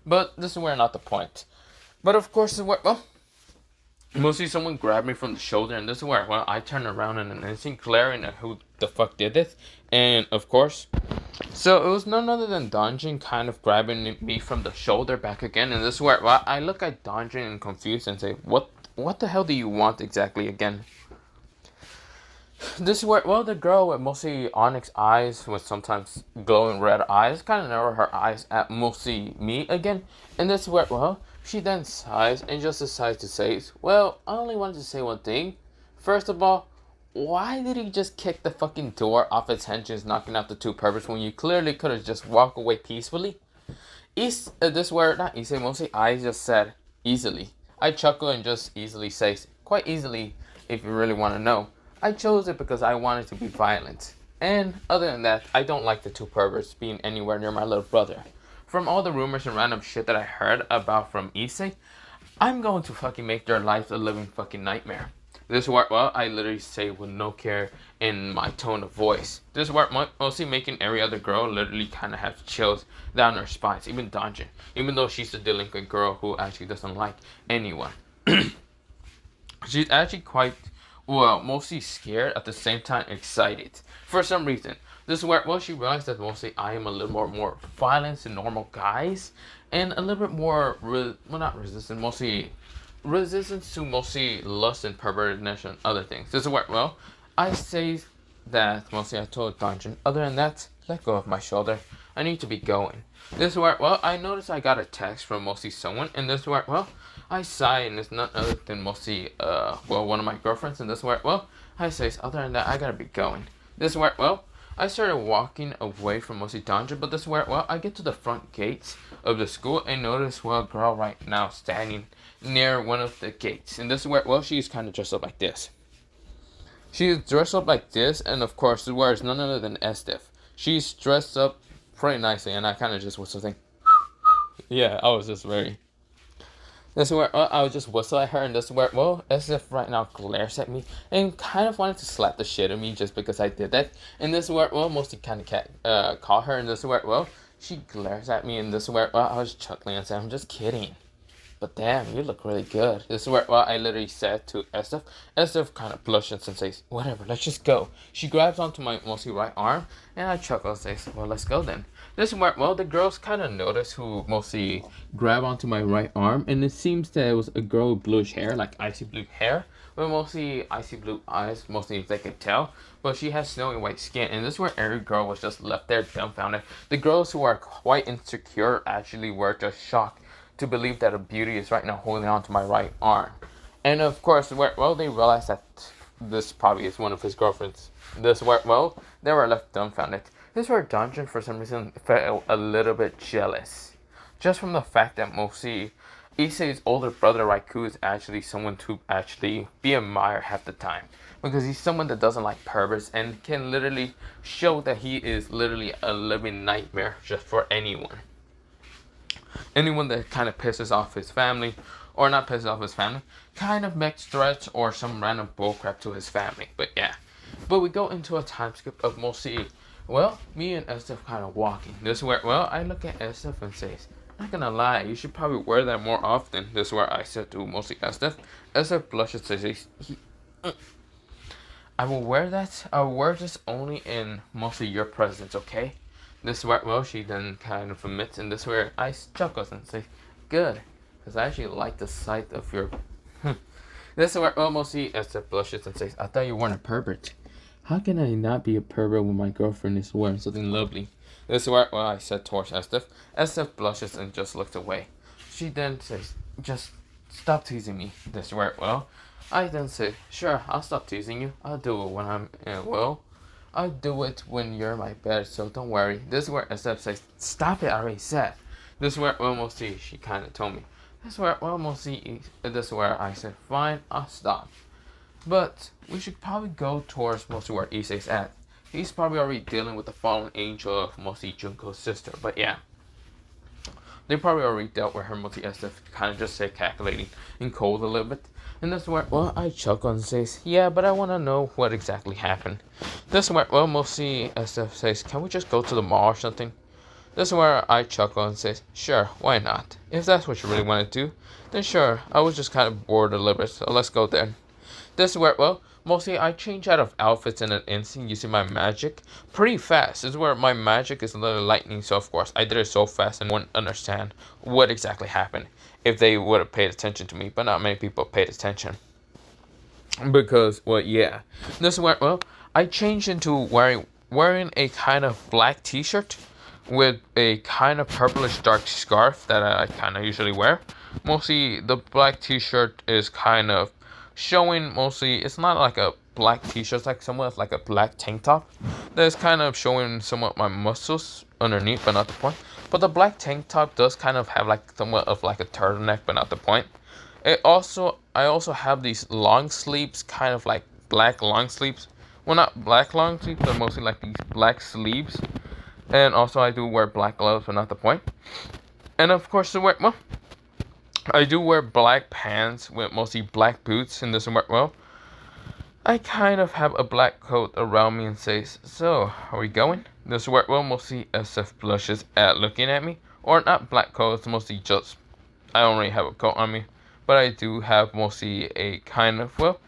But this is where not the point. But of course, this is where, well, mostly someone grabbed me from the shoulder, and this is where, well, I turned around in an instant, glaring at who the fuck did this. And of course, so it was none other than Donjin kind of grabbing me from the shoulder back again. And this is where, well, I look at Donjin and confused and say, what the hell do you want exactly again? This is where, well, the girl with mostly onyx eyes with sometimes glowing red eyes kind of narrowed her eyes at mostly me again. And this is where, well, she then sighs and just decides to say, well, I only wanted to say one thing. First of all, why did he just kick the fucking door off its hinges, knocking out the two perverts when you clearly could have just walked away peacefully? This word, not easy, mostly I just said easily. I chuckle and just easily say, quite easily, if you really want to know. I chose it because I wanted to be violent. And other than that, I don't like the two perverts being anywhere near my little brother. From all the rumors and random shit that I heard about from Issei, I'm going to fucking make their lives a living fucking nightmare. This is what, well, I literally say with no care in my tone of voice. This is what mostly making every other girl literally kind of have chills down their spines. Even Donjin. Even though she's a delinquent girl who actually doesn't like anyone. She's actually quite, well, mostly scared, at the same time excited. For some reason. This is where, well, she realized that mostly I am a little more violent than normal guys. And a little bit more, well, not resistant, mostly resistance to mostly lust and pervertedness and other things. This is where, well, I say that mostly I told Donjin, other than that, let go of my shoulder. I need to be going. This is where, well, I noticed I got a text from mostly someone, and this is where, well, I sigh, and it's none other than mostly, well, one of my girlfriends, and this is where, well, I say, other than that, I gotta be going. This is where, well, I started walking away from mostly Donjin, but this is where, well, I get to the front gates of the school and notice, well, a girl right now standing near one of the gates. And this is where, well, she's kind of dressed up like this. She's dressed up like this, and of course, this wears none other than Estef. She's dressed up pretty nicely, and I kind of just whistle thing. Yeah, I was just very... This is where, well, I would just whistle at her, and this is where, well, Estef right now glares at me and kind of wanted to slap the shit out of me just because I did that. And this is where, well, mostly kind of call her, and this is where, well, she glares at me, and this is where, well, I was chuckling and saying, I'm just kidding. But damn, you look really good. This is where, well, I literally said to Estef. Estef kind of blushes and says, whatever, let's just go. She grabs onto my mostly right arm, and I chuckle and says, well, let's go then. This is where, well, the girls kind of notice who mostly grab onto my right arm, and it seems that it was a girl with bluish hair, like icy blue hair, with mostly icy blue eyes, mostly if they could tell. But she has snowy white skin, and this is where every girl was just left there dumbfounded. The girls who are quite insecure actually were just shocked to believe that a beauty is right now holding on to my right arm. And of course, well, they realized that this probably is one of his girlfriends. This where, well, they were left dumbfounded. This where Dungeon for some reason felt a little bit jealous, just from the fact that mostly Issei's older brother Raikou is actually someone to actually be admired half the time, because he's someone that doesn't like perverts and can literally show that he is literally a living nightmare just for anyone. Anyone that kind of pisses off his family, or not pisses off his family, kind of makes threats or some random bullcrap to his family. But yeah, but we go into a time skip of mostly, well, me and Estef kind of walking. This is where, well, I look at Estef and says, not gonna lie, you should probably wear that more often. This is where I said to mostly Estef. Estef blushes and says, I will wear that. I will wear this only in mostly your presence, okay? This is where, well, she then kind of admits, and this is where I chuckles and say, good, because I actually like the sight of your. This is where, well, mostly Estef blushes and says, I thought you weren't a pervert. How can I not be a pervert when my girlfriend is wearing something lovely? This is where, well, I said towards Estef. Estef blushes and just looks away. She then says, just stop teasing me. This is where, well, I then say, sure, I'll stop teasing you. I'll do it when I'm, well, I'll do it when you're in my bed, so don't worry. This is where Estef says, stop it, I already said. This is where, well, mostly she kind of told me. This is where, well, mostly, this is where I said, fine, I'll stop. But we should probably go towards mostly where Issei's at. He's probably already dealing with the fallen angel of mostly Junko's sister. But yeah, they probably already dealt with her. Mostly Estef kind of just say calculating and cold a little bit. And this is where, well, I chuckle and says, yeah, but I want to know what exactly happened. This is where, well, mostly Estef says, can we just go to the mall or something? This is where I chuckle and says, sure, why not? If that's what you really want to do, then sure. I was just kind of bored a little bit, so let's go there. This is where, well, mostly I change out of outfits in an instant using my magic pretty fast. This is where my magic is a little lightning, so of course I did it so fast and wouldn't understand what exactly happened if they would have paid attention to me, but not many people paid attention. Because, well, yeah. This is where, well, I changed into wearing a kind of black t-shirt with a kind of purplish dark scarf that I kind of usually wear. Mostly the black t-shirt is kind of showing, mostly it's not like a black t-shirt, it's like somewhat like a black tank top that's kind of showing somewhat my muscles underneath, but not the point. But the black tank top does kind of have like somewhat of like a turtleneck, but not the point. I also have these long sleeves, kind of like black long sleeves. Well, not black long sleeves, but mostly like these black sleeves. And also I do wear black gloves, but not the point. And of course, well, I do wear black pants with mostly black boots in this work. Well, I kind of have a black coat around me and says, so, are we going? This work, well, mostly SF blushes at looking at me. Or not black coat, it's mostly just, I don't really have a coat on me. But I do have mostly a kind of, well,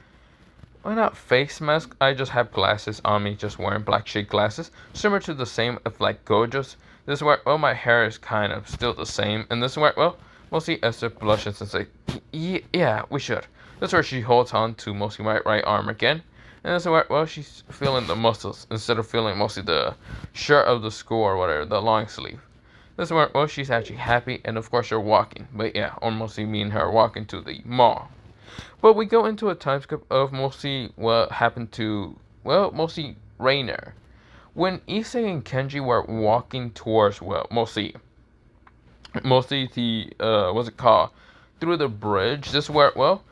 not face mask. I just have glasses on me, just wearing black shade glasses. Similar to the same of like Gojo's. This work, well, my hair is kind of still the same. And this work, well, mostly Esther blushes and says, yeah, we should. That's where she holds on to mostly my right arm again. And that's where, well, she's feeling the muscles instead of feeling mostly the shirt of the school or whatever, the long sleeve. That's where, well, she's actually happy. And of course, you're walking. But yeah, or mostly me and her walking to the mall. But we go into a time skip of mostly what happened to, well, mostly Rainer. When Issei and Kenji were walking towards, well, mostly the, what's it called? Through the bridge. This is where, well,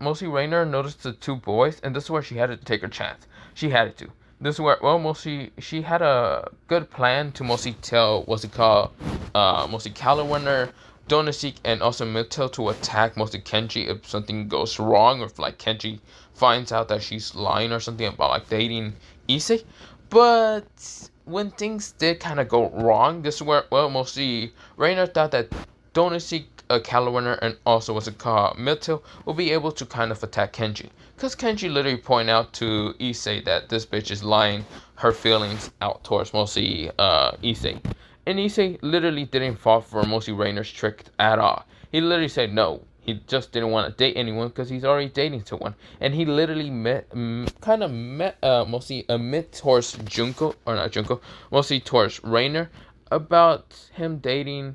mostly Rainer noticed the two boys, and this is where she had to take her chance. She had to. This is where, well, mostly she had a good plan to mostly tell, what's it called? Mostly Calorwinner, Donosik, and also Mito to attack mostly Kenji if something goes wrong, or if like Kenji finds out that she's lying or something about like dating Issei. But when things did kind of go wrong, this is where, well, mostly Rainer thought that Donosik, Calorwinner, and also what's it called, Mito will be able to kind of attack Kenji. Because Kenji literally pointed out to Issei that this bitch is lying her feelings out towards mostly Issei. And Issei literally didn't fall for mostly Rainer's trick at all. He literally said no. He just didn't want to date anyone because he's already dating someone. And he literally mostly admit towards Junko, or not Junko, mostly towards Rainer about him dating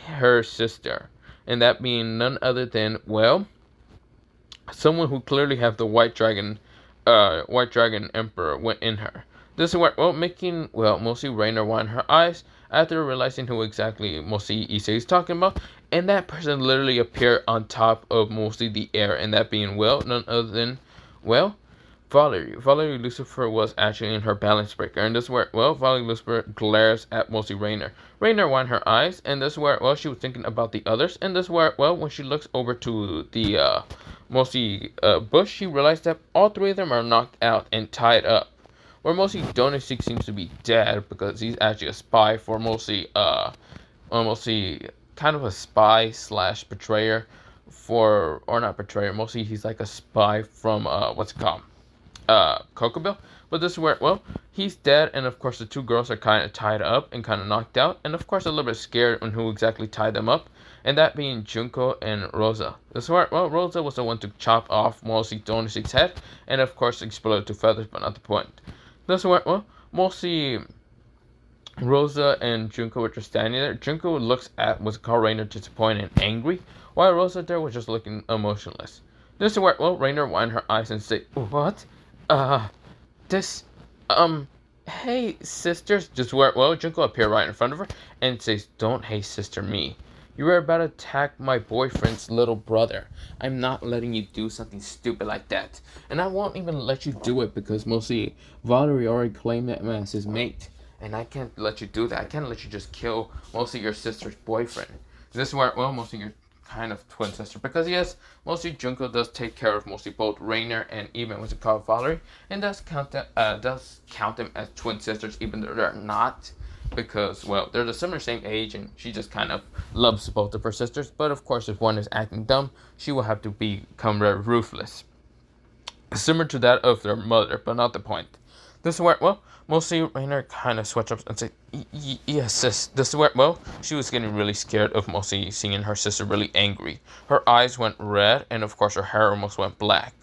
her sister. And that being none other than, well, someone who clearly have the white dragon emperor went in her. This is where, well, making, well, mostly Rainer widen her eyes after realizing who exactly mostly Issei is talking about, and that person literally appeared on top of mostly the air, and that being, well, none other than, well, Valerie. Valerie Lucifer was actually in her balance breaker, and this is where, well, Valerie Lucifer glares at mostly Rainer. Rainer won her eyes, and this is where, well, she was thinking about the others, and this is where, well, when she looks over to the, mostly, bush, she realized that all three of them are knocked out and tied up. Where mostly Donishik seems to be dead because he's actually a spy for mostly, mostly kind of a spy slash betrayer for, or not betrayer, mostly he's like a spy from, what's it called? Kokobel. But this is where, well, he's dead, and of course the two girls are kind of tied up and kind of knocked out, and of course a little bit scared on who exactly tied them up, and that being Junko and Rosa. This is where, well, Rosa was the one to chop off mostly Donishik's head, and of course explode to feathers, but not the point. This is where, well, mostly Rosa and Junko were just standing there. Junko looks at what's called Rainer disappointed and angry, while Rosa there was just looking emotionless. This is where, well, Rainer widened her eyes and said, "What? This, hey, sisters." Just where, well, Junko appeared right in front of her and says, "Don't hey, sister me. You were about to attack my boyfriend's little brother. I'm not letting you do something stupid like that. And I won't even let you do it because mostly Valerie already claimed that man as his mate. And I can't let you do that. I can't let you just kill mostly your sister's boyfriend." This is where, well, mostly your kind of twin sister. Because yes, mostly Junko does take care of mostly both Rainer and even what's it called, Valerie. And does count them as twin sisters even though they're not. Because, well, they're the similar same age and she just kind of loves both of her sisters. But of course, if one is acting dumb, she will have to become very ruthless. Similar to that of their mother, but not the point. This is where, well, mostly Rainer kind of switched up and said, "Yes, sis." This is where, well, she was getting really scared of mostly seeing her sister really angry. Her eyes went red, and of course her hair almost went black.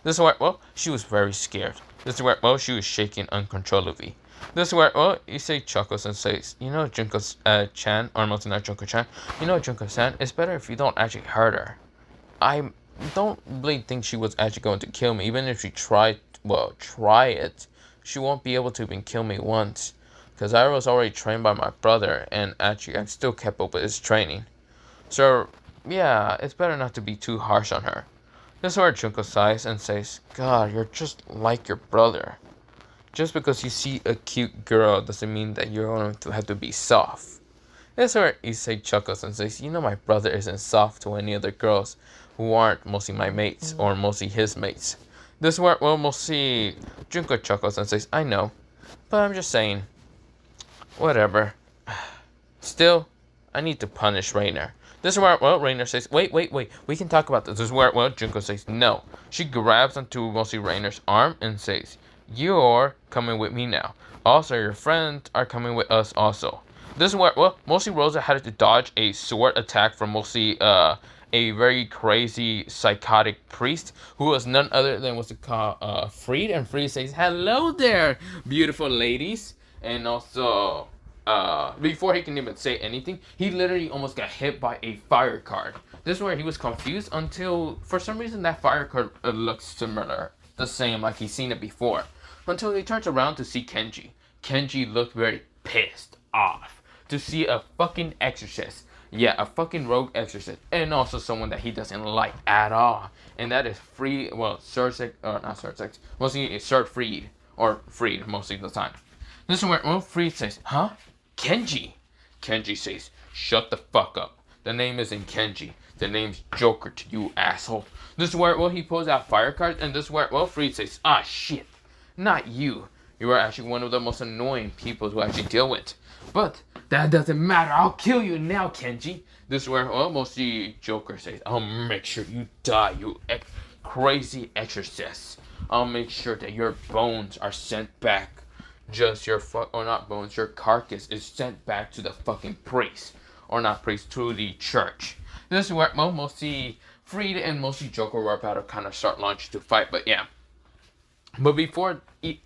This is where, well, she was very scared. This is where, well, she was shaking uncontrollably. This is where, well, Issei chuckles and says, "You know, Junko-chan, or mostly not Junko-chan, you know, Junko-san, it's better if you don't actually hurt her. I don't really think she was actually going to kill me, even if she tried, well, try it. She won't be able to even kill me once, because I was already trained by my brother, and actually I still kept up with his training. So, yeah, it's better not to be too harsh on her." This is where Junko sighs and says, "God, you're just like your brother. Just because you see a cute girl doesn't mean that you're going to have to be soft." This is where Issei chuckles and says, "You know my brother isn't soft to any other girls who aren't mostly my mates, or mostly his mates." This is where, well, mostly Junko chuckles and says, "I know, but I'm just saying, whatever. Still, I need to punish Rainer." This is where, well, Rainer says, wait, we can talk about this." This is where, well, Junko says, "No." She grabs onto mostly Rainer's arm and says, "You're coming with me now. Also, your friends are coming with us also." This is where, well, mostly Rosa had to dodge a sword attack from mostly, a very crazy psychotic priest who was none other than what's it called, Freed. And Freed says, "Hello there, beautiful ladies." And also, before he can even say anything, he literally almost got hit by a fire card. This is where he was confused until, for some reason, that fire card looks similar, the same like he's seen it before. Until he turns around to see Kenji. Kenji looked very pissed off to see a fucking exorcist. Yeah, a fucking rogue exorcist. And also someone that he doesn't like at all. And that is Sir mostly Sir Freed. Or Freed, mostly the time. This is where, well, Freed says, "Huh? Kenji?" Kenji says, "Shut the fuck up. The name isn't Kenji. The name's Joker to you, asshole." This is where, well, he pulls out fire cards. And this is where, well, Freed says, "Ah, shit. Not you. You are actually one of the most annoying people to actually deal with. But that doesn't matter. I'll kill you now, Kenji." This is where, well, mostly Joker says, "I'll make sure you die, you crazy exorcist. I'll make sure that your bones are sent back. Just your or not bones, your carcass is sent back to the fucking priest. Or not priest, to the church." This is where, well, mostly Freed and mostly Joker were about to kind of start launching to fight, but yeah. But before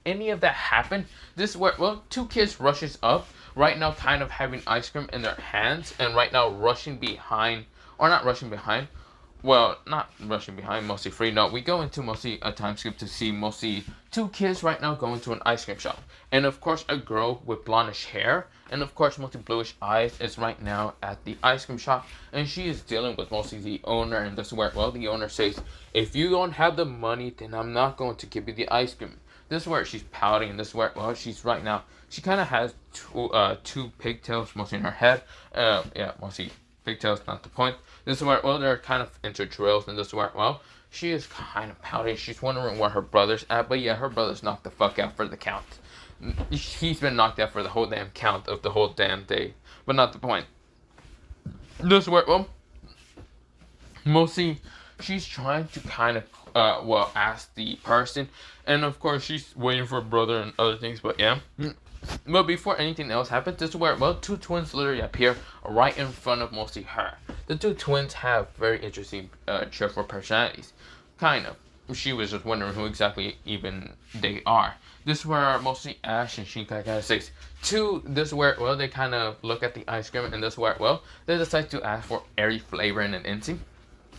any of that happened, this is where, well, two kids rushes up, right now kind of having ice cream in their hands, and right now rushing behind, or not rushing behind, well, not rushing behind, mostly free. No, we go into mostly a time skip to see mostly two kids right now going to an ice cream shop. And of course, a girl with blondish hair and of course, mostly bluish eyes is right now at the ice cream shop. And she is dealing with mostly the owner. And this is where, well, the owner says, if you don't have the money, then I'm not going to give you the ice cream. This is where she's pouting. And this is where, well, she's right now. She kind of has two pigtails mostly in her head. Yeah, mostly pigtails, not the point. This is where, well, they're kind of into drills, and this is where, well, she is kind of pouting. She's wondering where her brother's at, but yeah, her brother's knocked the fuck out for the count. He's been knocked out for the whole damn count of the whole damn day, but not the point. This is where, well, mostly she's trying to kind of, well, ask the person, and of course she's waiting for her brother and other things, but yeah. But before anything else happens, this is where, well, two twins literally appear right in front of mostly her. The two twins have very interesting, cheerful personalities. Kind of. She was just wondering who exactly even they are. This is where mostly Ash and Shinkai kind of says, this is where, well, they kind of look at the ice cream, and this is where, well, they decide to ask for every flavor and an instinct.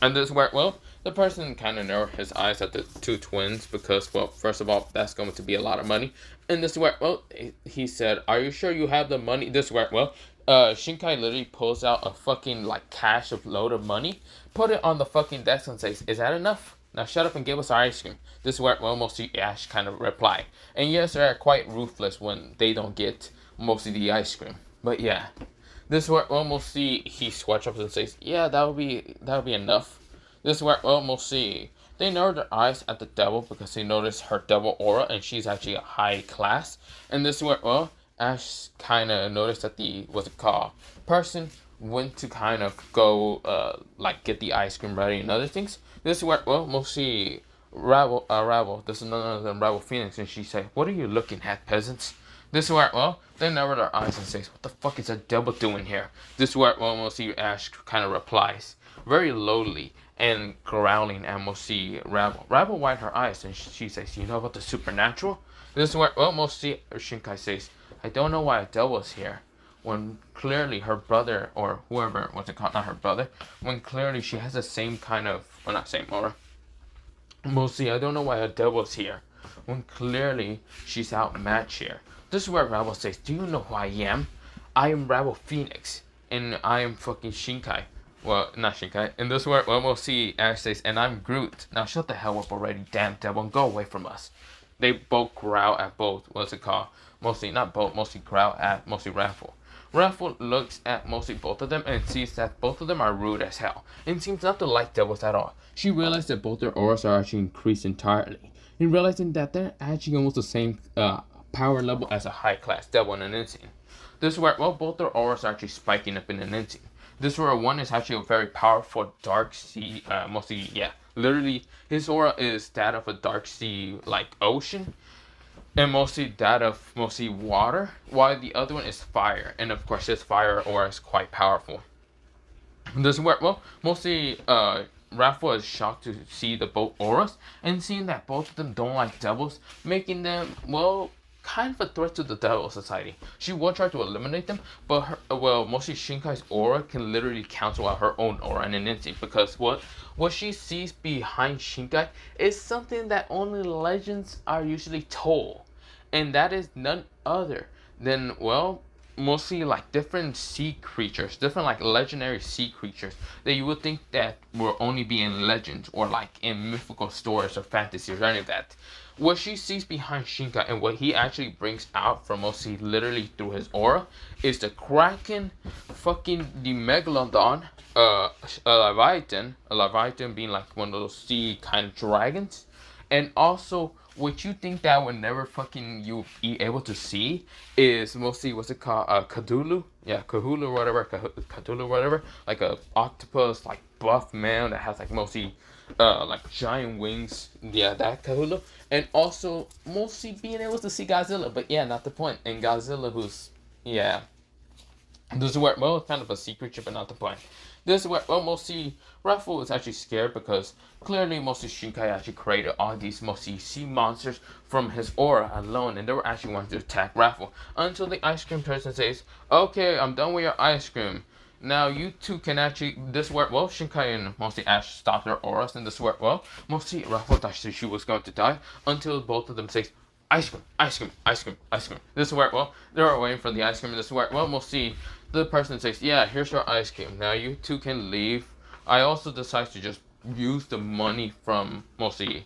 And this is where, well, the person kind of narrowed his eyes at the two twins because, well, first of all, that's going to be a lot of money. And this is where, well, he said, are you sure you have the money? This is where, well, Shinkai literally pulls out a fucking, like, cash of load of money, put it on the fucking desk and says, is that enough? Now shut up and give us our ice cream. This is where, well, mostly Ash kind of reply. And yes, they're quite ruthless when they don't get mostly the ice cream. But yeah. This is where almost see he swatch up and says, yeah, that'll be enough. This is where almost see they narrow their eyes at the devil because they notice her devil aura and she's actually a high class. And this is where, well, Ash kind of noticed that the, what's it called, person went to kind of go, like, get the ice cream ready and other things. This is where, well, mostly Ravel, this is none other than Ravel Phoenix, and she said, what are you looking at, peasants? This is where, well, they narrow their eyes and says, what the fuck is a devil doing here? This is where, well, mostly Ash kind of replies, very lowly and growling at mostly Ravel. Ravel wide her eyes and she says, you know about the supernatural? This is where, well, mostly Shinkai says, I don't know why a devil is here. When clearly her brother, or whoever, what's it called, not her brother, when clearly she has the same kind of, well, not same aura. Mostly, I don't know why a devil is here. When clearly she's outmatched here. This is where Ravel says, do you know who I am? I am Ravel Phoenix. And I am fucking Shinkai. Well, not Shinkai. And this is where, well, we'll see Ash says, and I'm Groot. Now shut the hell up already, damn devil, and go away from us. They both growl at both, what's it called? Mostly, not both, mostly growl at mostly Raffle. Raffle looks at mostly both of them and sees that both of them are rude as hell. And seems not to like devils at all. She realized that both their auras are actually increased entirely. And realizing that they're actually almost the same, power level as a high-class devil and an insane. This is where, well, both their auras are actually spiking up in an insane. This is where one is actually a very powerful dark sea, mostly, yeah, literally, his aura is that of a dark sea, like, ocean, and mostly that of mostly water, while the other one is fire, and of course, his fire aura is quite powerful. This is where, well, mostly, Raphael is shocked to see the both auras, and seeing that both of them don't like devils, making them, well, kind of a threat to the devil society. She will try to eliminate them, but her, well, mostly Shinkai's aura can literally cancel out her own aura in an instant, because what she sees behind Shinkai is something that only legends are usually told, and that is none other than, well, mostly like different sea creatures, different like legendary sea creatures that you would think that will only be in legends or like in mythical stories or fantasies or any of that. What she sees behind Shinkai and what he actually brings out from mostly literally through his aura is the Kraken, fucking the Megalodon, a Leviathan being like one of those sea kind of dragons, and also what you think that would never fucking you be able to see is mostly, what's it called, Cthulhu? Yeah, Cthulhu, whatever, Cthulhu, whatever, like a octopus, like buff man that has like mostly, like giant wings, yeah, that Cthulhu, and also mostly being able to see Godzilla, but yeah, not the point, and Godzilla who's, yeah, this is where, well, it's kind of a sea creature, but not the point. This is where, well, mostly Raphael is actually scared because clearly mostly Shinkai actually created all these mostly sea monsters from his aura alone, and they were actually wanting to attack Raphael until the ice cream person says, okay, I'm done with your ice cream. Now you two can actually, this worked well. Shinkai and mostly Ash stopped their auras, and this worked well. Mostly Raffle thought she was going to die until both of them say, ice cream, ice cream, ice cream, ice cream. This worked well. They were waiting for the ice cream, and this worked well. Mostly the person says, yeah, here's your ice cream. Now you two can leave. I also decide to just use the money from mostly.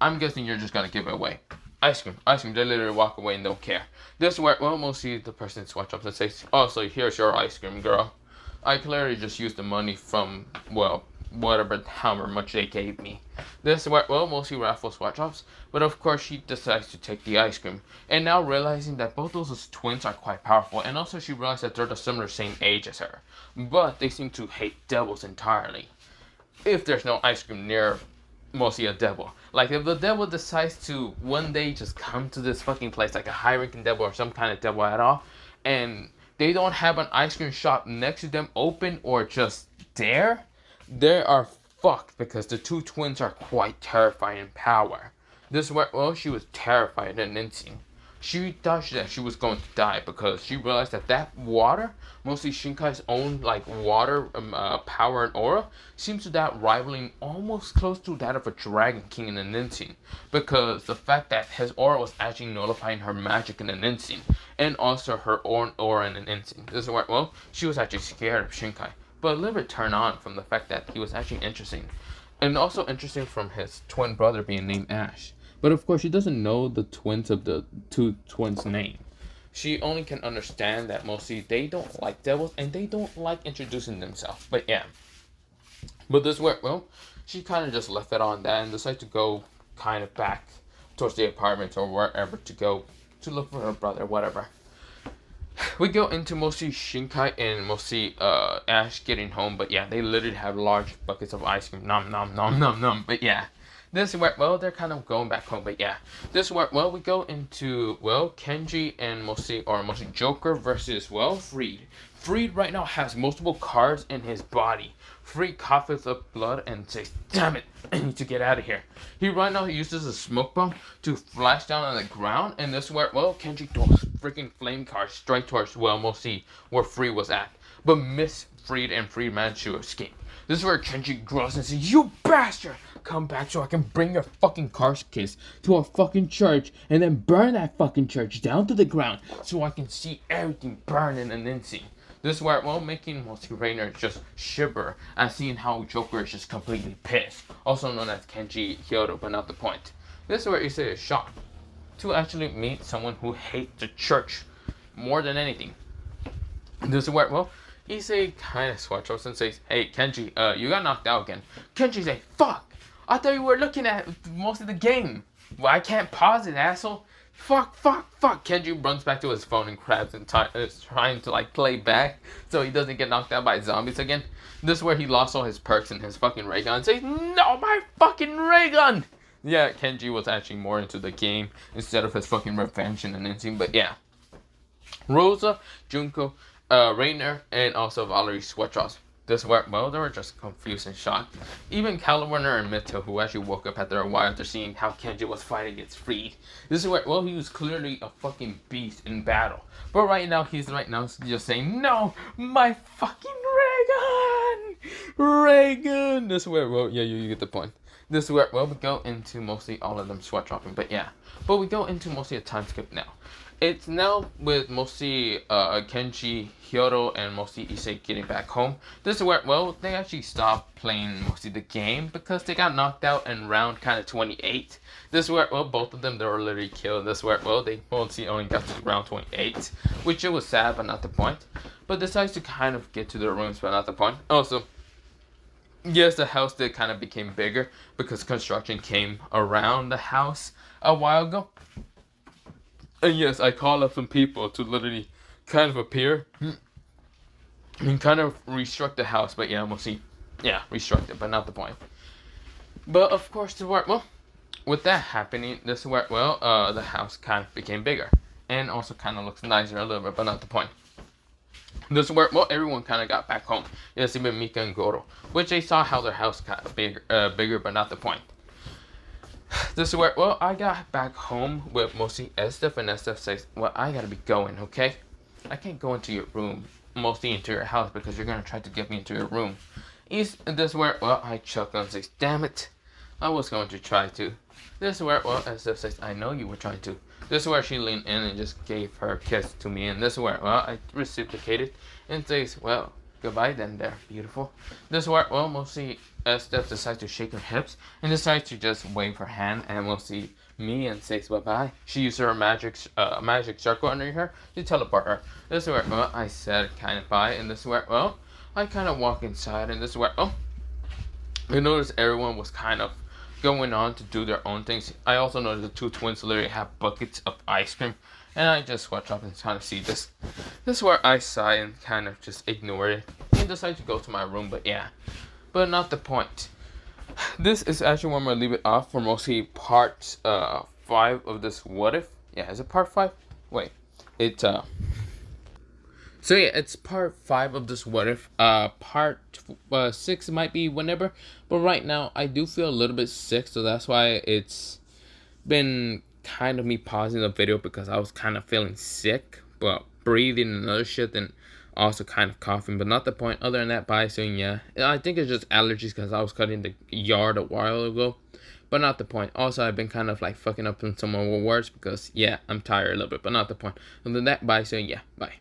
I'm guessing you're just gonna give it away. Ice cream, ice cream. They literally walk away and don't care. This worked well. Mostly the person swatch up and says, oh, so here's your ice cream, girl. I clearly just used the money from, well, whatever, however much they gave me. This worked well. Mostly Raffle swatch ups, but of course she decides to take the ice cream. And now realizing that both those twins are quite powerful, and also she realized that they're the similar same age as her, but they seem to hate devils entirely. If there's no ice cream near mostly a devil. Like, if the devil decides to one day just come to this fucking place, like a high-ranking devil or some kind of devil at all, and they don't have an ice cream shop next to them open or just there, they are fucked because the two twins are quite terrifying in power. This way, well, she was terrified and insane. She thought that she was going to die because she realized that that water, mostly Shinkai's own like water power and aura, seems to that rivaling almost close to that of a Dragon King in an instant. Because the fact that his aura was actually nullifying her magic in an instant, and also her own aura in an instant. This is where, well, she was actually scared of Shinkai, but a little bit turned on from the fact that he was actually interesting. And also interesting from his twin brother being named Ash. But of course, she doesn't know the twins of the two twins' name. She only can understand that mostly they don't like devils and they don't like introducing themselves. But yeah. But this worked well. She kind of just left it on that and decided to go kind of back towards the apartment or wherever to go to look for her brother, whatever. We go into mostly Shinkai and mostly Ash getting home. But yeah, they literally have large buckets of ice cream. Nom nom nom nom nom. But yeah. This worked well. They're kind of going back home, but yeah, this worked well. We go into, well, Kenji and mostly Joker versus, well, Freed. Freed right now has multiple cards in his body. Freed coughs up blood and says, "Damn it, I need to get out of here." He right now uses a smoke bomb to flash down on the ground, and this worked well. Kenji throws freaking flame cards straight towards, well, mostly where Freed was at, but miss Freed and Freed managed to escape. This is where Kenji grows and says, "You bastard! Come back so I can bring your fucking carcass to a fucking church and then burn that fucking church down to the ground so I can see everything burn in an instant." This is where, well, making mostly Rainer just shiver and seeing how Joker is just completely pissed. Also known as Kenji Hyodo, but not the point. This is where Issei is shocked to actually meet someone who hates the church more than anything. This is where, well, Issei kind of swatches and says, "Hey, Kenji, you got knocked out again." Kenji says, "Fuck! I thought you were looking at most of the game. Well, I can't pause it, asshole. Fuck, fuck, fuck." Kenji runs back to his phone and grabs and is trying to like play back so he doesn't get knocked out by zombies again. This is where he lost all his perks and his fucking ray gun and says, "No, my fucking ray gun!" Yeah, Kenji was actually more into the game instead of his fucking revenge and anything, but yeah. Rosa, Junko, Rainer, and also Valerie switch off. This worked well. They were just confused and shocked. Even Caliburner and Mito, who actually woke up after a while after seeing how Kenji was fighting against Freed. This is where, well, he was clearly a fucking beast in battle. But right now, he's just saying, "No, my fucking Ray-Gun! This is where, well, yeah, you get the point. This is where, well, we go into mostly all of them sweat dropping, but yeah. But we go into mostly a time skip now. It's now with mostly Kenji, Hyodo, and mostly Issei getting back home. This is where, well, they actually stopped playing mostly the game because they got knocked out in round kind of 28. This is where, well, both of them, they were literally killed. This is where, well, they mostly only got to round 28, which it was sad, but not the point. But decides to kind of get to their rooms, but not the point. Also, yes, the house did kind of became bigger because construction came around the house a while ago. And yes, I call up some people to literally kind of appear and kind of restruct the house. But yeah, we'll see. Yeah, restruct it, but not the point. But of course, well, with that happening, this is where, well, the house kind of became bigger. And also kind of looks nicer a little bit, but not the point. This is where, well, everyone kind of got back home. Yes, even Mika and Goro. Which they saw how their house got bigger, but not the point. This is where, well, I got back home with mostly Estef, and Estef says, "Well, I gotta be going, okay? I can't go into your room mostly into your house because you're gonna try to get me into your room. This is where, well, I chuckle and says, damn it, I was going to try to. This is where, well, Esther says, I know you were trying to. This is where she leaned in and just gave her kiss to me. And this is where, well, I reciprocated and says, well, goodbye then there, beautiful. This is where, well, we'll see Esther decides to shake her hips and decides to just wave her hand, and we'll see me and says bye-bye. She used her magic circle under her to teleport her. This is where, well, I said kind of bye, and this is where, well, I kind of walk inside, and this is where, oh, I noticed everyone was kind of going on to do their own things. I also noticed the two twins literally have buckets of ice cream, and I just watch up and kind of see this. This is where I sigh and kind of just ignore it and decide to go to my room, but yeah, but not the point. This is actually where I'm going to leave it off for mostly part 5 of this what if. Yeah, is it part 5? Wait, it's so yeah, it's part 5 of this what if. Part 6 might be whenever, but right now I do feel a little bit sick, so that's why it's been kind of me pausing the video, because I was kind of feeling sick, but breathing and other shit, and also kind of coughing, but not the point. Other than that, bye soon. Yeah, I think it's just allergies because I was cutting the yard a while ago, but not the point. Also, I've been kind of like fucking up in some more words because yeah, I'm tired a little bit, but not the point. Other than that, bye soon. Yeah, bye.